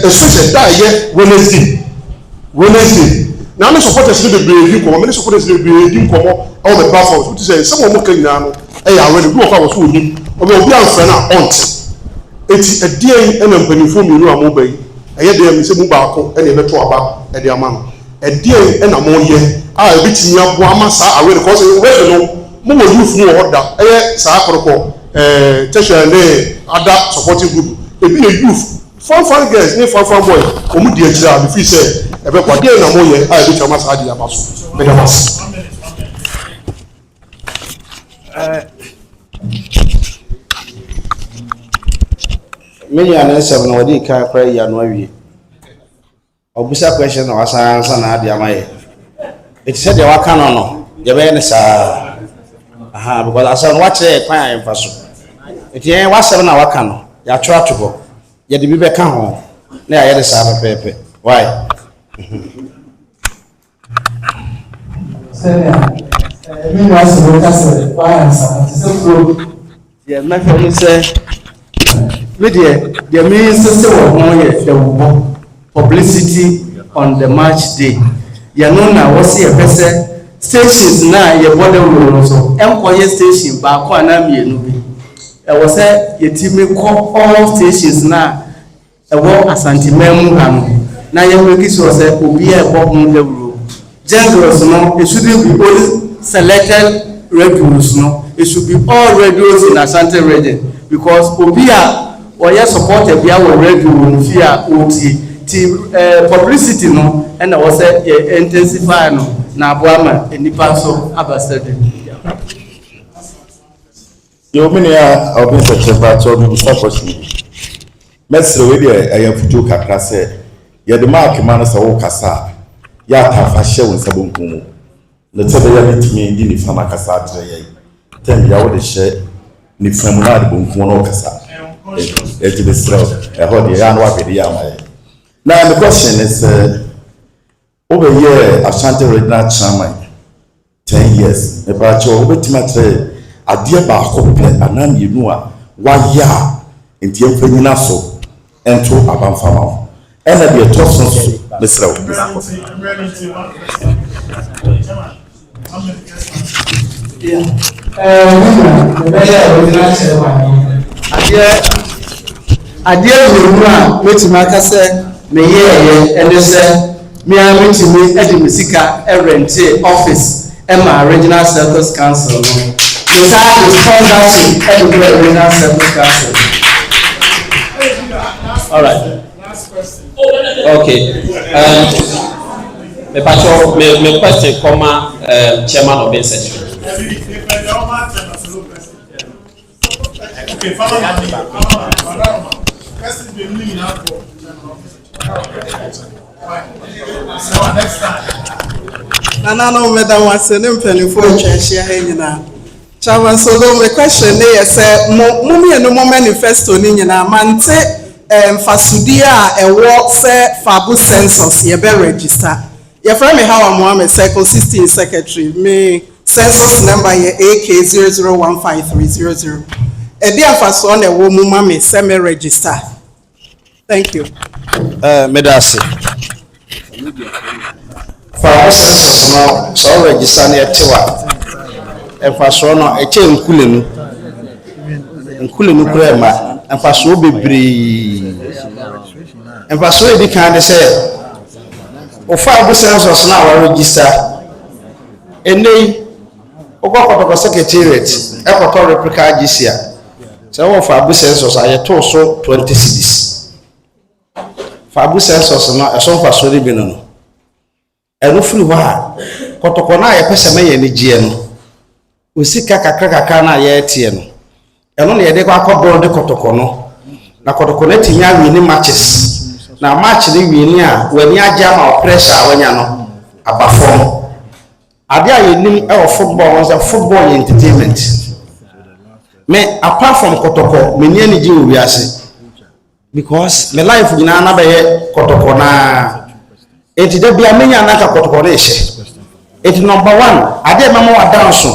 especially da yɛ Wednesday na ne supporters no bebree di nkɔmɔ mene supporters no bebree di nkɔmɔ ɛwɔ mɛ platforms wotu sɛ sɛ wɔn mo ka nyinaa no ɛyɛ awareness bi wɔ kɔ a wɔso onim ɔbɛ obi anfɛ na ɔnte eti ɛdeɛ yi ɛna mpanyinfoɔ mmienu a mo ba yi ɛyɛ deɛ mi sɛ mu baako ɛna ɛbɛto aba ɛde ama no ɛdeɛ yi ɛna mo yɛ a ebi ti nya bo ama saa awareness kɔsɛ wɛfɛ no mo wɔ youth mu wɔ hɔ da ɛyɛ saa Kotoko tɛhyɛ ne ada supporting group ebi yɛ youth fan girls ne fan boy wɔn di akyire a bifi sɛ ɛbɛkɔ adeɛ na mo yɛ a ebi twɛn ma saa adeɛ aba so ɛda ma se. Many an answer no wɔde ka kora yi ano awie ɔbusa question na wasan ansa na ade ama yɛ eti sɛ deɛ waka no yɛbɛyɛ ne saa because asɛm no wakyerɛ kwan a yɛmfa so eti yɛn wasɛm na waka no yɛatwerɛ ato hɔ yɛde bi bɛka ho na yɛayɛ ne saa pɛpɛɛpɛ why ebi na asɛ wɔka sɛ why ansa te sɛ kuro yɛ mɛfɛ no sɛ me deɛ me insist wɔ ho yɛ the publicity on the match day yɛno na wɔsi yɛpɛ sɛ stations na ye border road so enkoye station ba ko na mienu bi e wo se yetimi ko all stations na e wo Asante memu ha no na ye make sure say obi e bo mu the road generals no it shouldn't be only selected radios no it should be all radios in Asante region because obi a or yes supported be our radio no fear oti publicity no and I was intensify no na aboama enipa so abasade yo mini a obi se chefa to bi support mesre we dey ayafutu kakra se ye de mark man so wo kasa ya ta fa hye won sabonku mu le tebe ya bitimi di ni fama kasa atre ye tem ya wo de hye ni famu na de bonku no kasa e ti be sro e ho de ya no abedi ya ma ye. Now the question is over here Asante regional chairman 10 years e ba cho obetimatre ade ba akope anan yenu a wa ya enti emfanyina so ento abanfama ena de toso mesrawo ade yenu a wetimaka se me ye and say me am to me edimsika rent office Emma Regional Circus Council no without the sponsorship of the Regional Circus Council. All right. Last question. Okay. Me question comma chairman of NCC. Okay, follow so next time. Nana madam was an infant for Cheshire Hangina. Chairman Solo, my question is Mummy and no more manifesto in Mante Fasudia and what say Fabu census, ye be register. Your friend me how I'm one consisting secretary, me census number AK001530. A dear Fason, a woman, mammy, semi register. Thank you. Medasi. For census now, so register near Tiwa. And for so now, a chain cooling crema, and for so be bree. And for so be kind of say, oh, 5 census now register. And they, Oko Secretariat, Eko Replica Gisia. So, for Abu census, I told so 20 cities. Fabu census na eso fa so bi no eno firi ho a kotoko na ye pese me ye ni gie no osika kakra na ye tie no eno na ye de kwa kodo de kotoko no na kotoko na tinya wi ni matches na match ni wi ni a wani aja ma pressure wanya no abafom ade a ye nim e of football was a football entertainment me apart from kotoko me ni ani ji owi ase because my life in na be kotoko na enti da bia menya na ka kotoko na ehye enti number 1 ade mama wa dance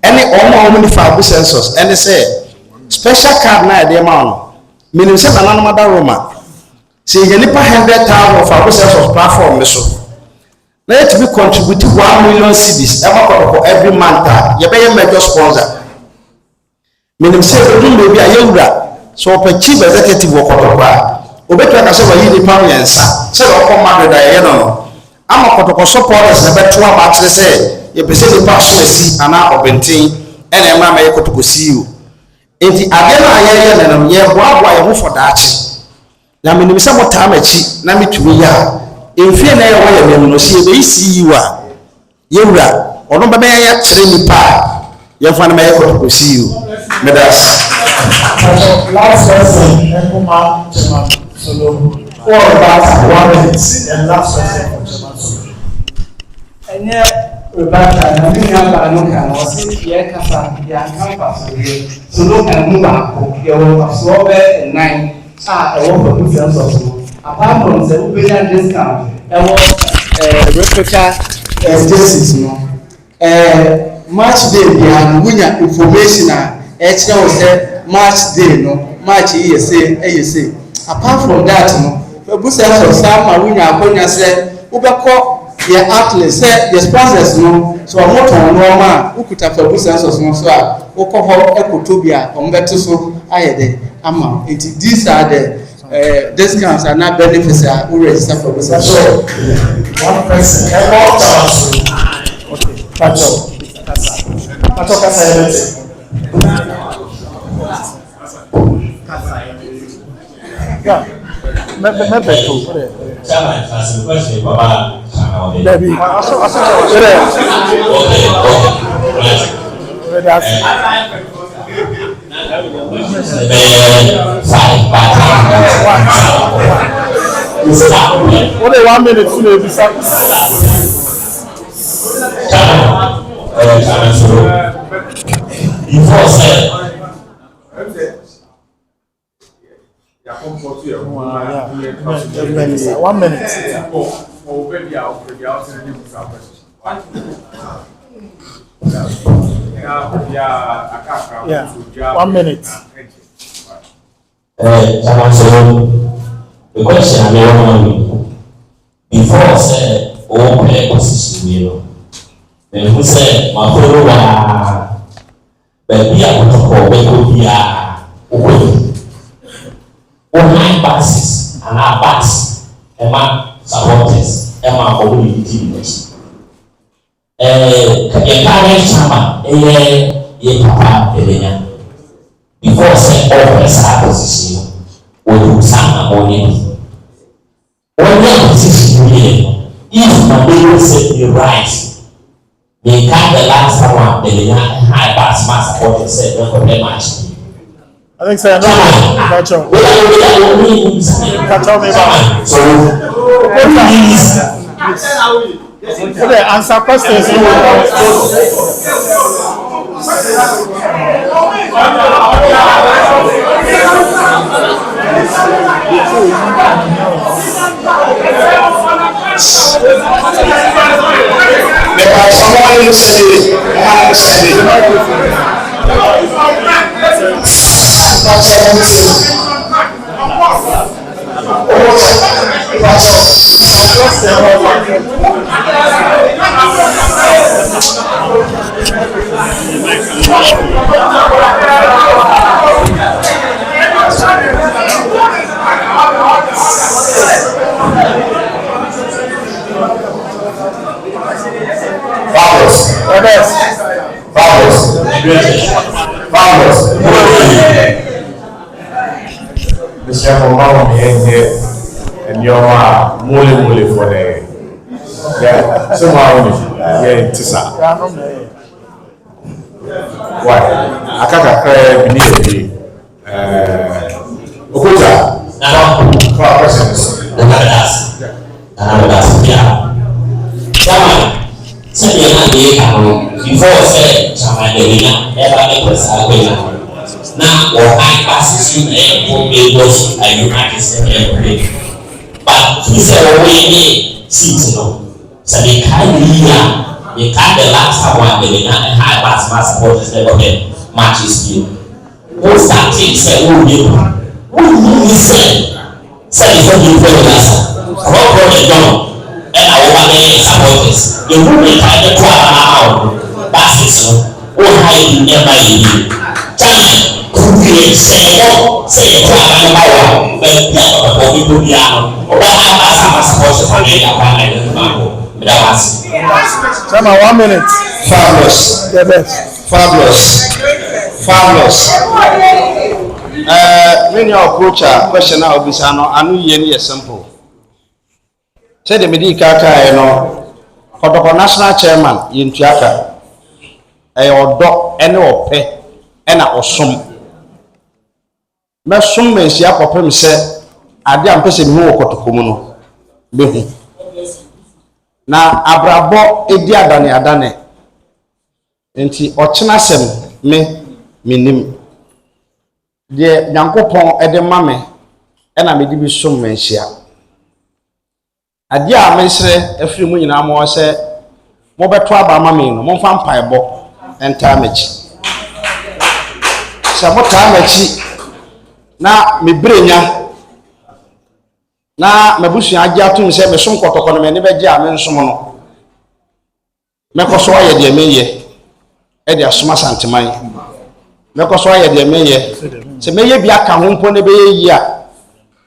any omo ni fa census and say special card na ade ma no minim se na na da Roma say ye nipa 100,000 for census platform me so na it be contribute 1 million cedis e ma kotoko every month ye be ye major sponsor minim se do me bia ye wura so chief executive okotokwa obetu aka se wayi ni pam yensa se lo ko madu da ye no ama kotoko supporters na betu aba kire se ye pese ni pa so esi ana obenten ene ema ma ye kotoko CEO enti ade na ye no ye boaboa ye ho for daachi na menim se mota machi na metumi ya emfie na ye wo ye me no se ye be CEO a ye wura ono be ya kire ni pa ye fa na ma ye kotoko CEO medas. Last question, Ekuma Chairman Solo. All about 1 minute and last question for Chairman Solo. And yet, Rebecca, I think I'm going to was here, Casa, Campus, Solo and Muba, you will absorb it in 9. I work for 2 cents or so. Apart from the Uberian discount, I was replica justice. March day, and winner information. Actually, was said March day, no March say. Apart from that, no, we say for some we are going to say, Ubako yɛ atlas sɛ yɛ sponsors no so ɔmo tɔn nneɛma a wokuta fabu sensors no so a wokɔ hɔ ɛkɔtɔ bi a ɔmo bɛto so ayɛ de ama nti these are the discounts and not benefits that we register for this. So, one person, every chance. Okay, Pacho. Pacho Kasa. Yeah. Maybe two. Chairman, as a question, Baba. Maybe. Only 1 minute to be before said, 1 minute. Yeah, 1 minute. The question I mean, before said, all play position, you know. Then who said, my follower, but we are going to be online buses and our bus, and my supporters, and my community members. A parent chamber, a papa, before said, all the position. Will some money. Only position here. If my baby said you right, they can't the last one, they high pass mass support and said, don't complain much. I think so. No, tell me about so okay, answer questions. Mr. Obama here and you're mole for the yeah, somehow yeah, Tisa. Why? I can't believe Okuta. For questions. Before said, now or I pass you and was I do not say but he said away seats no. So they can't the last one they not high pass mass supporters never get matches you. What's that thing say who you say for you for the last what project done and I want to supporters the women kind of out passes no or high you never you say Come on, 1 minute. Fabulous. The best. Fabulous. When you approach a question now, I know you simple. Say the medical car, you know, Kotoko national chairman in Tiaka, a dog, any or pay, and a awesome. Mesum mensia popem se ade ampese mi wo Kotoko mu no behu na abrabo edi adane enti ochena sem me minim de Nyankopon ede mame ena me di bi sum mensia ade a mesre afiri mu nyina mo se mo beto aba mame no mo fa mpaebo enta machi se mo ta machi na me brenya na mabusua agya tum se me som Kotoko no me ne beje a me nsom no mɛkɔ so ayɛ deɛ meyɛ ɛde asoma santeman mɛkɔ so ayɛ deɛ meyɛ sɛ meyɛ bi aka ho mpo ne bɛyɛ yi a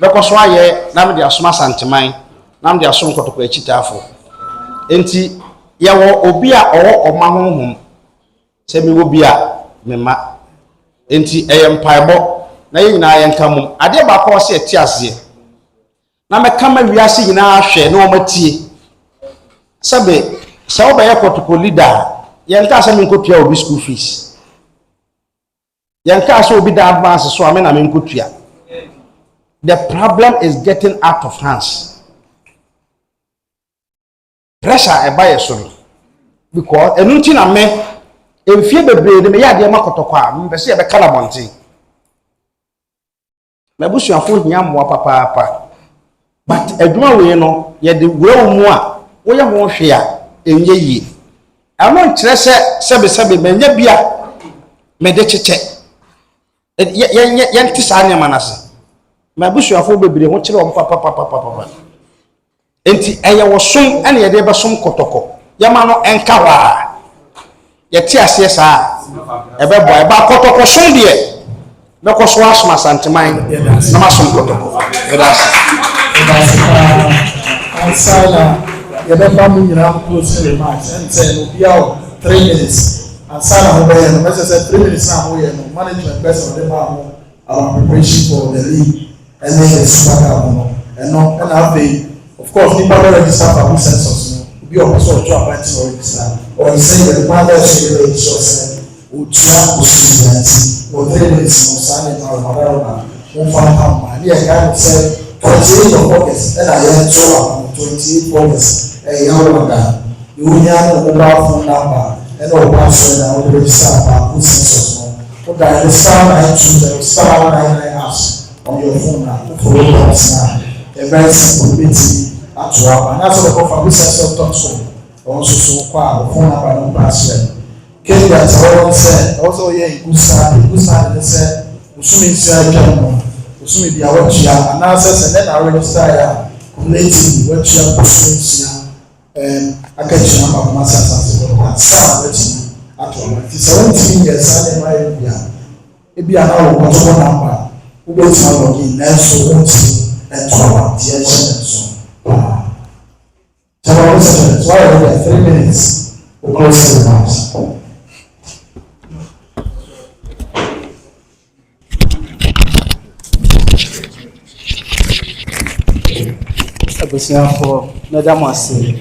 mɛkɔ so ayɛ na mede asoma santeman na mede asom kɔtɔkɔ akyitaafo enti yɛwɔ obi a ɔwɔ ɔma honhom sɛ mewɔ bi a mema enti ɛyɛ mpaebɔ na yɛ nyinaa yɛnka mom adeɛ baako wɔ sɛ ɛte aseɛ na mɛka ma wiase nyinaa hwɛ na wɔmatie sɛbe sɛ wobɛyɛ kɔtɔkɔ leader a yɛnka sɛ menkɔtua obi school fees yɛnka sɛ obi da advance so a me na menkɔtua. The problem is getting out of hands. Pressure ɛba so because ɛnu na me emfie bebree de me yɛ adeɛ ma kɔtɔkɔ a mpɛ sɛ yɛbɛka na bɔnten mabusuafo hia mmoa papaapa but adwuma wei no yɛde wura mu a woyɛ ho hwe a ɛnyɛ yie ɛno nkyerɛ sɛ sɛbesɛbe manya bi a mede kyekyɛ yɛnte saa nneɛma no ase mabusuafo bebree ho kyerɛ wɔn papapapapapa enti ɛyɛ wɔ som ɛne yɛde bɛsom kɔtɔkɔ yɛma no ɛnka hɔ a yɛte aseɛ saa ɛbɛboa ɛba kɔtɔkɔ som deɛ mɛkɔ so asom asanteman na masom kɔtɔkɔ ansana yɛbɛba mu nyinaa close remarks ɛnsɛ no bia 3 minutes ansana ho bɛyɛ no mɛsɛ sɛ 3 minutes na hoyɛ no management person de ma ho our preparation for the league ɛne the super cup no ɛno ɛna afei of course nipa bɛ register for good census no obi ɔpɛ sɛ ɔtɔ appointment or register or sɛ yɛ nipa bɛ sɛ yɛ register sɛ otua osuyanti wɔ 3 minutes no saa ne ma ɔmɔdara wɔmfa mpa mma ne yɛ kaa sɛ 28 of August ɛna yɛnto a 28 August ɛyɛ awɔda yɛwonya no mobile phone number ɛna ɔba so na wɔde register baako census no woda ɛde star 920 star 199 hash on your phone na woforo box na ɛbɛn simple beti ato aba na sɛ ɔkɔfa bi census dot com ɔno nso so kɔ a phone number no ba ahyɛ kedi ati wɔn sɛ ɔwɔ sɛ ɔyɛ igusa ne sɛ osumi nsia atwa no osumi bi a wɔtua anaasɛ sɛ ne na register ya community wɔtua osumi nsia akakyina ama kɔma sɛ asase wɔ na saa wɔtua ato aba ti sɛ wɔn ti yɛ saa ne ma yɛ bia ebi a na wɔ kɔtɔ namba wobɛtua login nanso wɔn ti ɛto aba ti ɛhyɛ ne so tɛwɔ wɔn sɛ so ayɛ wɔn 3 minutes o close the remarks. Abusuafo madam ase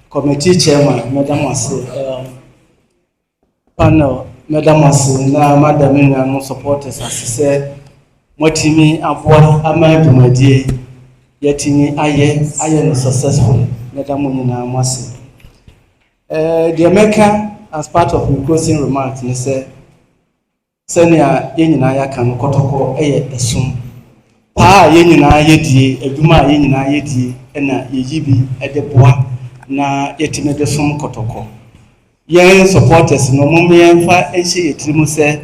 committee chairman madam ase panel madam ase na madam no supporters asese motimi aboa ama dumadie yatini aye no successful madam nyina amase the America as part of my closing remarks ne say senia yenyina yaka no kotoko eye esum pa ye nyinaa yedie adwuma ye nyinaa yedie na yeyibi edeboa na yetime de som kotoko yen supporters no momyemfa ehye yetirimu se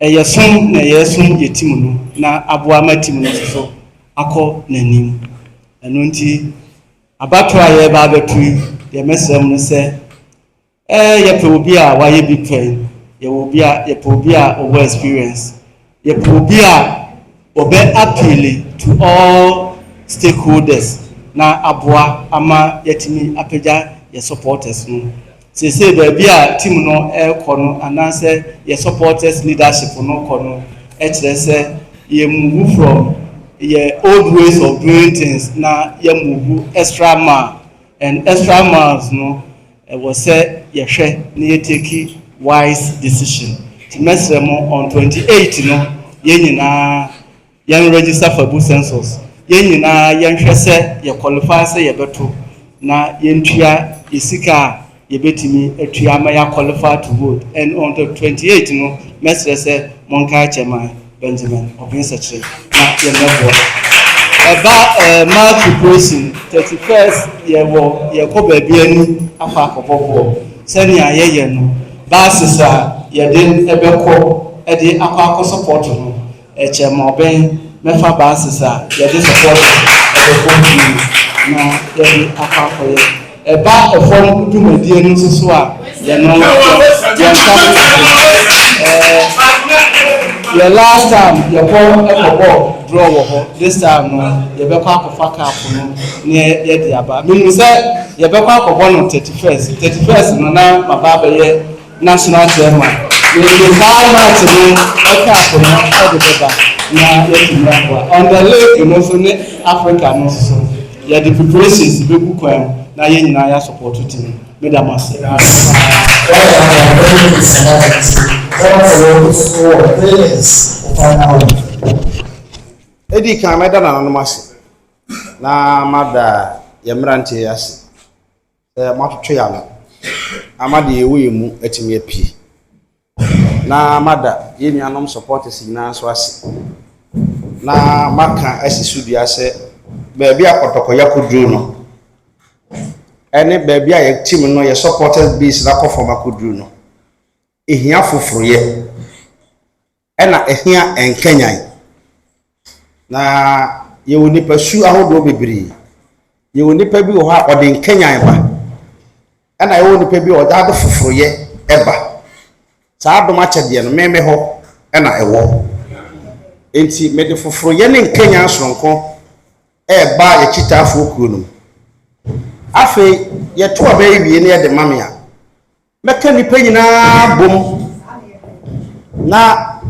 eyesom na yesom yetimu no na aboa matimu no so akọ nanim eno nti abatwa ye ba betui de mesrem no se ye pe obi a waye big fan ye obi a over experience ye pe obi a obe appeal to all stakeholders na aboa ama yetimi apega ye supporters no say baby a team no kono ananse ye supporters leadership no kono kire say ye move from ye old ways of doing things na ye move extra mile and extra miles no was say ye hwe na ye take wise decision to mesrem on 28 no ye nyina yan register for good census yen nyina yan hwese ye qualify say ye beto na yentua isika ye betimi atua ma ya qualify to vote and on the 28 no mesre say monka chairman Benjamin Obinsachre na ye nebo eba mark proposing 31st ye wo ye ko ba bi ani afa akoboko senia ye no basisa ye de ebeko e de akwa support no chairman Ben mefa basis a yɛde support ɛbɛkɔ bi na yɛde akɔ akɔyɛ eba efom dwumadie no so a ye no the last time ye go draw wo ho this time no ye be kwa akofa cup no ne ye di aba me say ye be kwa akobo no 31st no na baba be ye national chairman ye dey buy match no cup no e dey beba na ye ti mra on the lake no so ne Africa no so ye the preparations be ku kwan na ye nyina ya support team me da masse Edi kan meda na no mase na mada ye mrante ase matotwe ya no amade ye we mu atimi apie na mada ye nuanom supporters nyina so ase na maka asisu bia se baabi akotoko yakodru no ene baabi a ye team no ye supporters base na perform akodru no ehia foforoye ena ehia enkanyan na ye woni pasu ahodo bebiri ye woni pa bi wo ha ode enkanyan ba ena ye woni pa bi o da foforoye eba saa dom achede no meme ho ena ewo enti mede foforoye ne enkanyan soronko eba ye chitafo kuo no afi ye to abayiwie ne ye de mame a meka nipa nyina bom na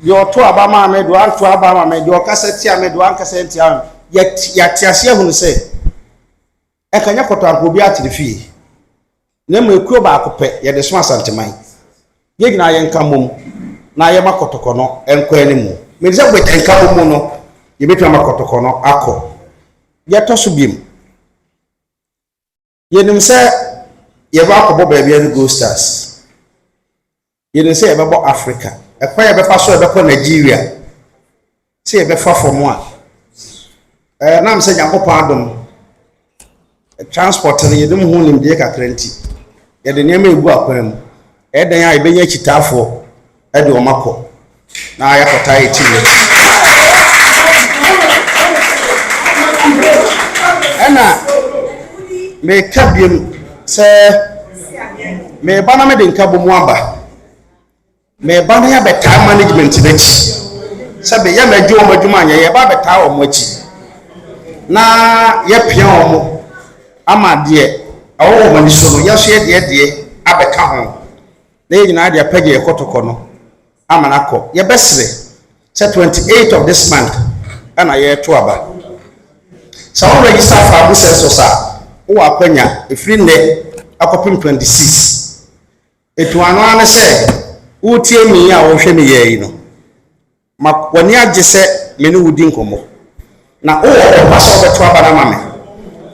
yo to abama me do anto abama me do kaseti ame do ankaseti ame ya tiase hunu se e kanya koto akobi atirifie na mu ekuo ba akopɛ ye de so asanteman ye gina ye nka mom na ye makotoko no enko animu me ze gwete nka mom no ye betu makotoko no akɔ ye to so biem ye nim se ye ba akɔbɔ ba bia Go Stars ye nim se ye bɛbɔ Africa ekwa ye befa so ye bekɔ Nigeria se ye befa from a na am se Nyankopɔn adom transport ne ye dem ho nim de kakranti ye de niam egu akwan mu e dan a ye benya chitafo e de o makɔ na ya kɔta ye ti ena me kabiem se me bana me de nka bomu aba me bana ya beta management bechi sabe ya maji o madwuma anya ye ba beta o mochi na ye pia o mo ama de awo mani so no ya so ye de abeka ho na ye nyina de apage ye kotoko no ama na kɔ ye besre se 28 of this month ana ye to aba so we register for abu census wo akwanya efiri nne akopim 26 etu anu ane se wo tie mi a wo hwe me ye yi no makwani age se me ne wudi nkomo na wo ba so beto aba na mame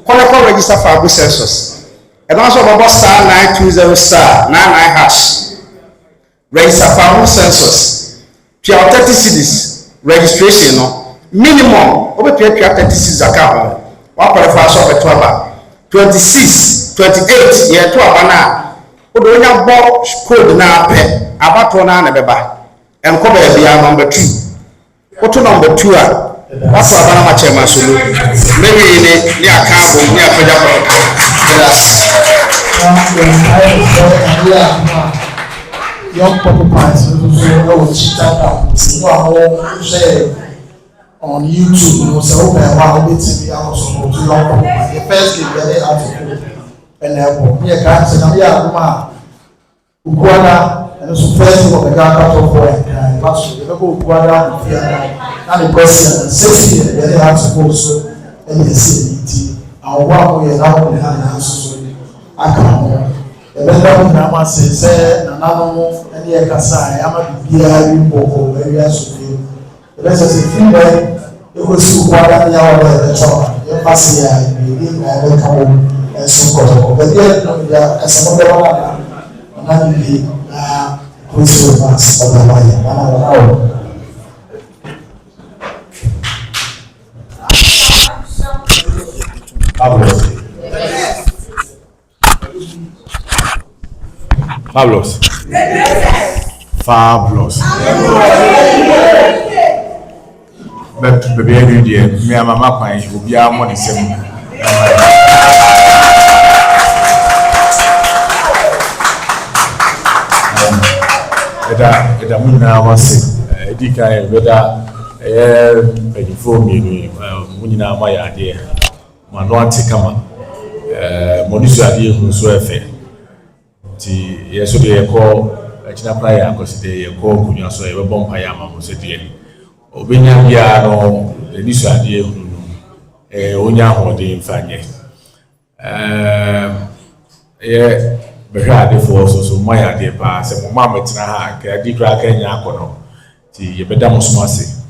kono ko register for abu census e don so bobo star 920 star 99 hash register for abu census pia 30 cedis registration no minimum obe pia 30 cedis aka ho wa qualify so beto aba 26 28 ye to aba na odo nya bo code na pe abato na beba enko ba bia number 2 oto number 2 a wato aba na ma chairman solo maybe ni aka bo ni afaja ko young people parties on YouTube, so the first game they article and me can't say Uganda and so first of the Ghana for and pass the Uganda and the president 60 they article so and the CNT and what we are now in hands I can ebenda na ma se na nanu ene e kasa ya ma bibia ri boko area so dey the say free day e go si kwada ya wa the chop e pass ya e bi na e ka wo e so ko but there no ya kasa mo da wala na ni na ko so pass da ba ya na na Fabulous. Fabulous. But baby, me and mama, will be our money. ɛda mu nyinaa wase ɛdi kan bɛda ɛyɛ mpanyinfoɔ mmienu mu nyinaa ma yɛ adeɛ ma no ate kama mɔni so adeɛ hu so ɛfɛ nti yɛ so deɛ yɛkɔ akyina kora yɛ akɔsi deɛ yɛkɔ nkonnwa so yɛbɛbɔ mpa yɛ ama mo sɛ deɛ obɛnya biara no ani so adeɛ hu no onya ahoɔden mfa nyɛ yɛ bɛhwɛ adefoɔ so mo ayɛ adeɛ paa sɛ mo maa mɛtena ha ka adi koraa ka nya akɔ no nti yɛbɛda mo so ase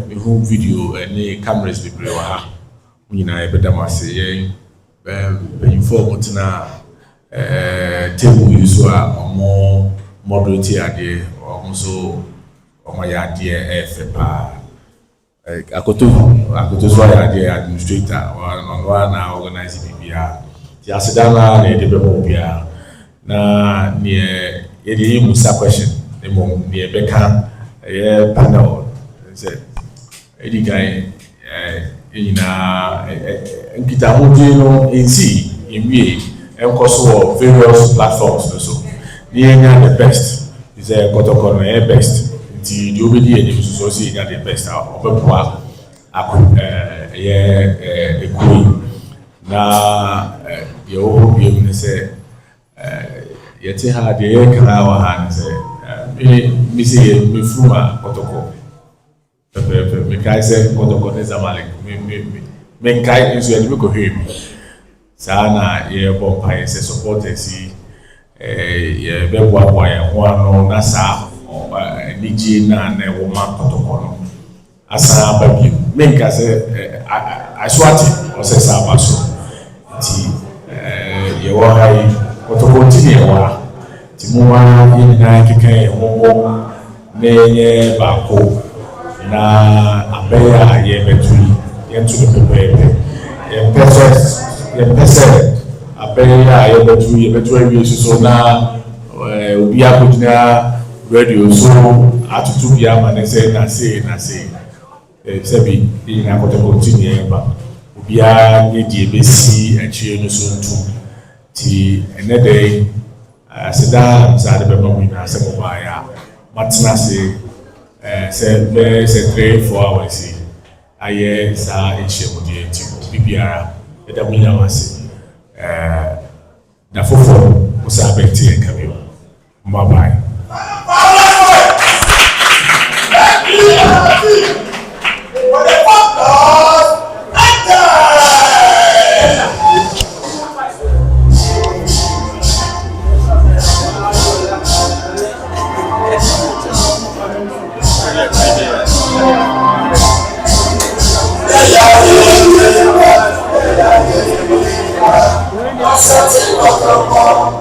mehu video ne cameras bebree wɔ ha mo nyinaa yɛbɛda mo ase yɛn mpanyinfoɔ mo tena table yi so a ɔmo moderate adeɛ ɔmo so ɔmo ayɛ adeɛ ɛfɛ paa akoto so ayɛ adeɛ administrator ɔno na organize biribiara ti aseda na yɛde bɛbɔ biara na neɛ yɛde yɛ musa question ne mmom neɛ bɛka ɛyɛ panel sɛ ɛdi kan nyinaa nkitahodie no nsi yɛnwie ɛnkɔ so wɔ various platforms no so ne yɛnya the best sɛ kɔtɔkɔ no ɛyɛ best nti deɛ wobɛdi yɛ nim so sɛ yɛnya the best a ɔbɛboa ako ɛyɛ ekuo yi na deɛ wɔ hɔ biom ne sɛ yɛte ha deɛ yɛka wɔ ha ne sɛ me sɛ yɛ mefuru a kɔtɔkɔ pɛpɛɛpɛ mekae sɛ kɔtɔkɔ ne zamalek menkae nso yɛde mekɔhwɛ mi saa na yɛbɔ mpaeɛ sɛ supporters yi yɛbɛboaboa yɛn ho ano na saa anigye na ɛwɔ ma kɔtɔkɔ no asan aba bio menka sɛ aso ate ɔsɛ saa aba so nti yɛwɔ ha yi kɔtɔkɔ nti ne yɛwɔ ha nti mo a yɛn nyinaa keka yɛn ho ho na yɛnyɛ baako na abɛyɛ a yɛbɛto yi yɛnto no pɛpɛɛpɛ yɛmpɛ sɛ abɛyɛ a yɛbɛto awie so na obi akɔgyina radio so atoto bi ama ne sɛ nasei sɛbi yɛnyina kɔtɔkɔ nti ne yɛba obiara nyɛ deɛ bɛsi akyire no so ntom nti ɛnɛ dɛ aseda nsa de bɛma mo nyinaa sɛ mobaeɛ a matena ase sɛ bɛyɛ sɛ 3-4 hours ayɛ saa nhyiamudeɛ nti biribiara ɛda mo nyinaa ase da foforɔ mo saa bɛnte yɛn ka bio mmabae Asante Kotoko.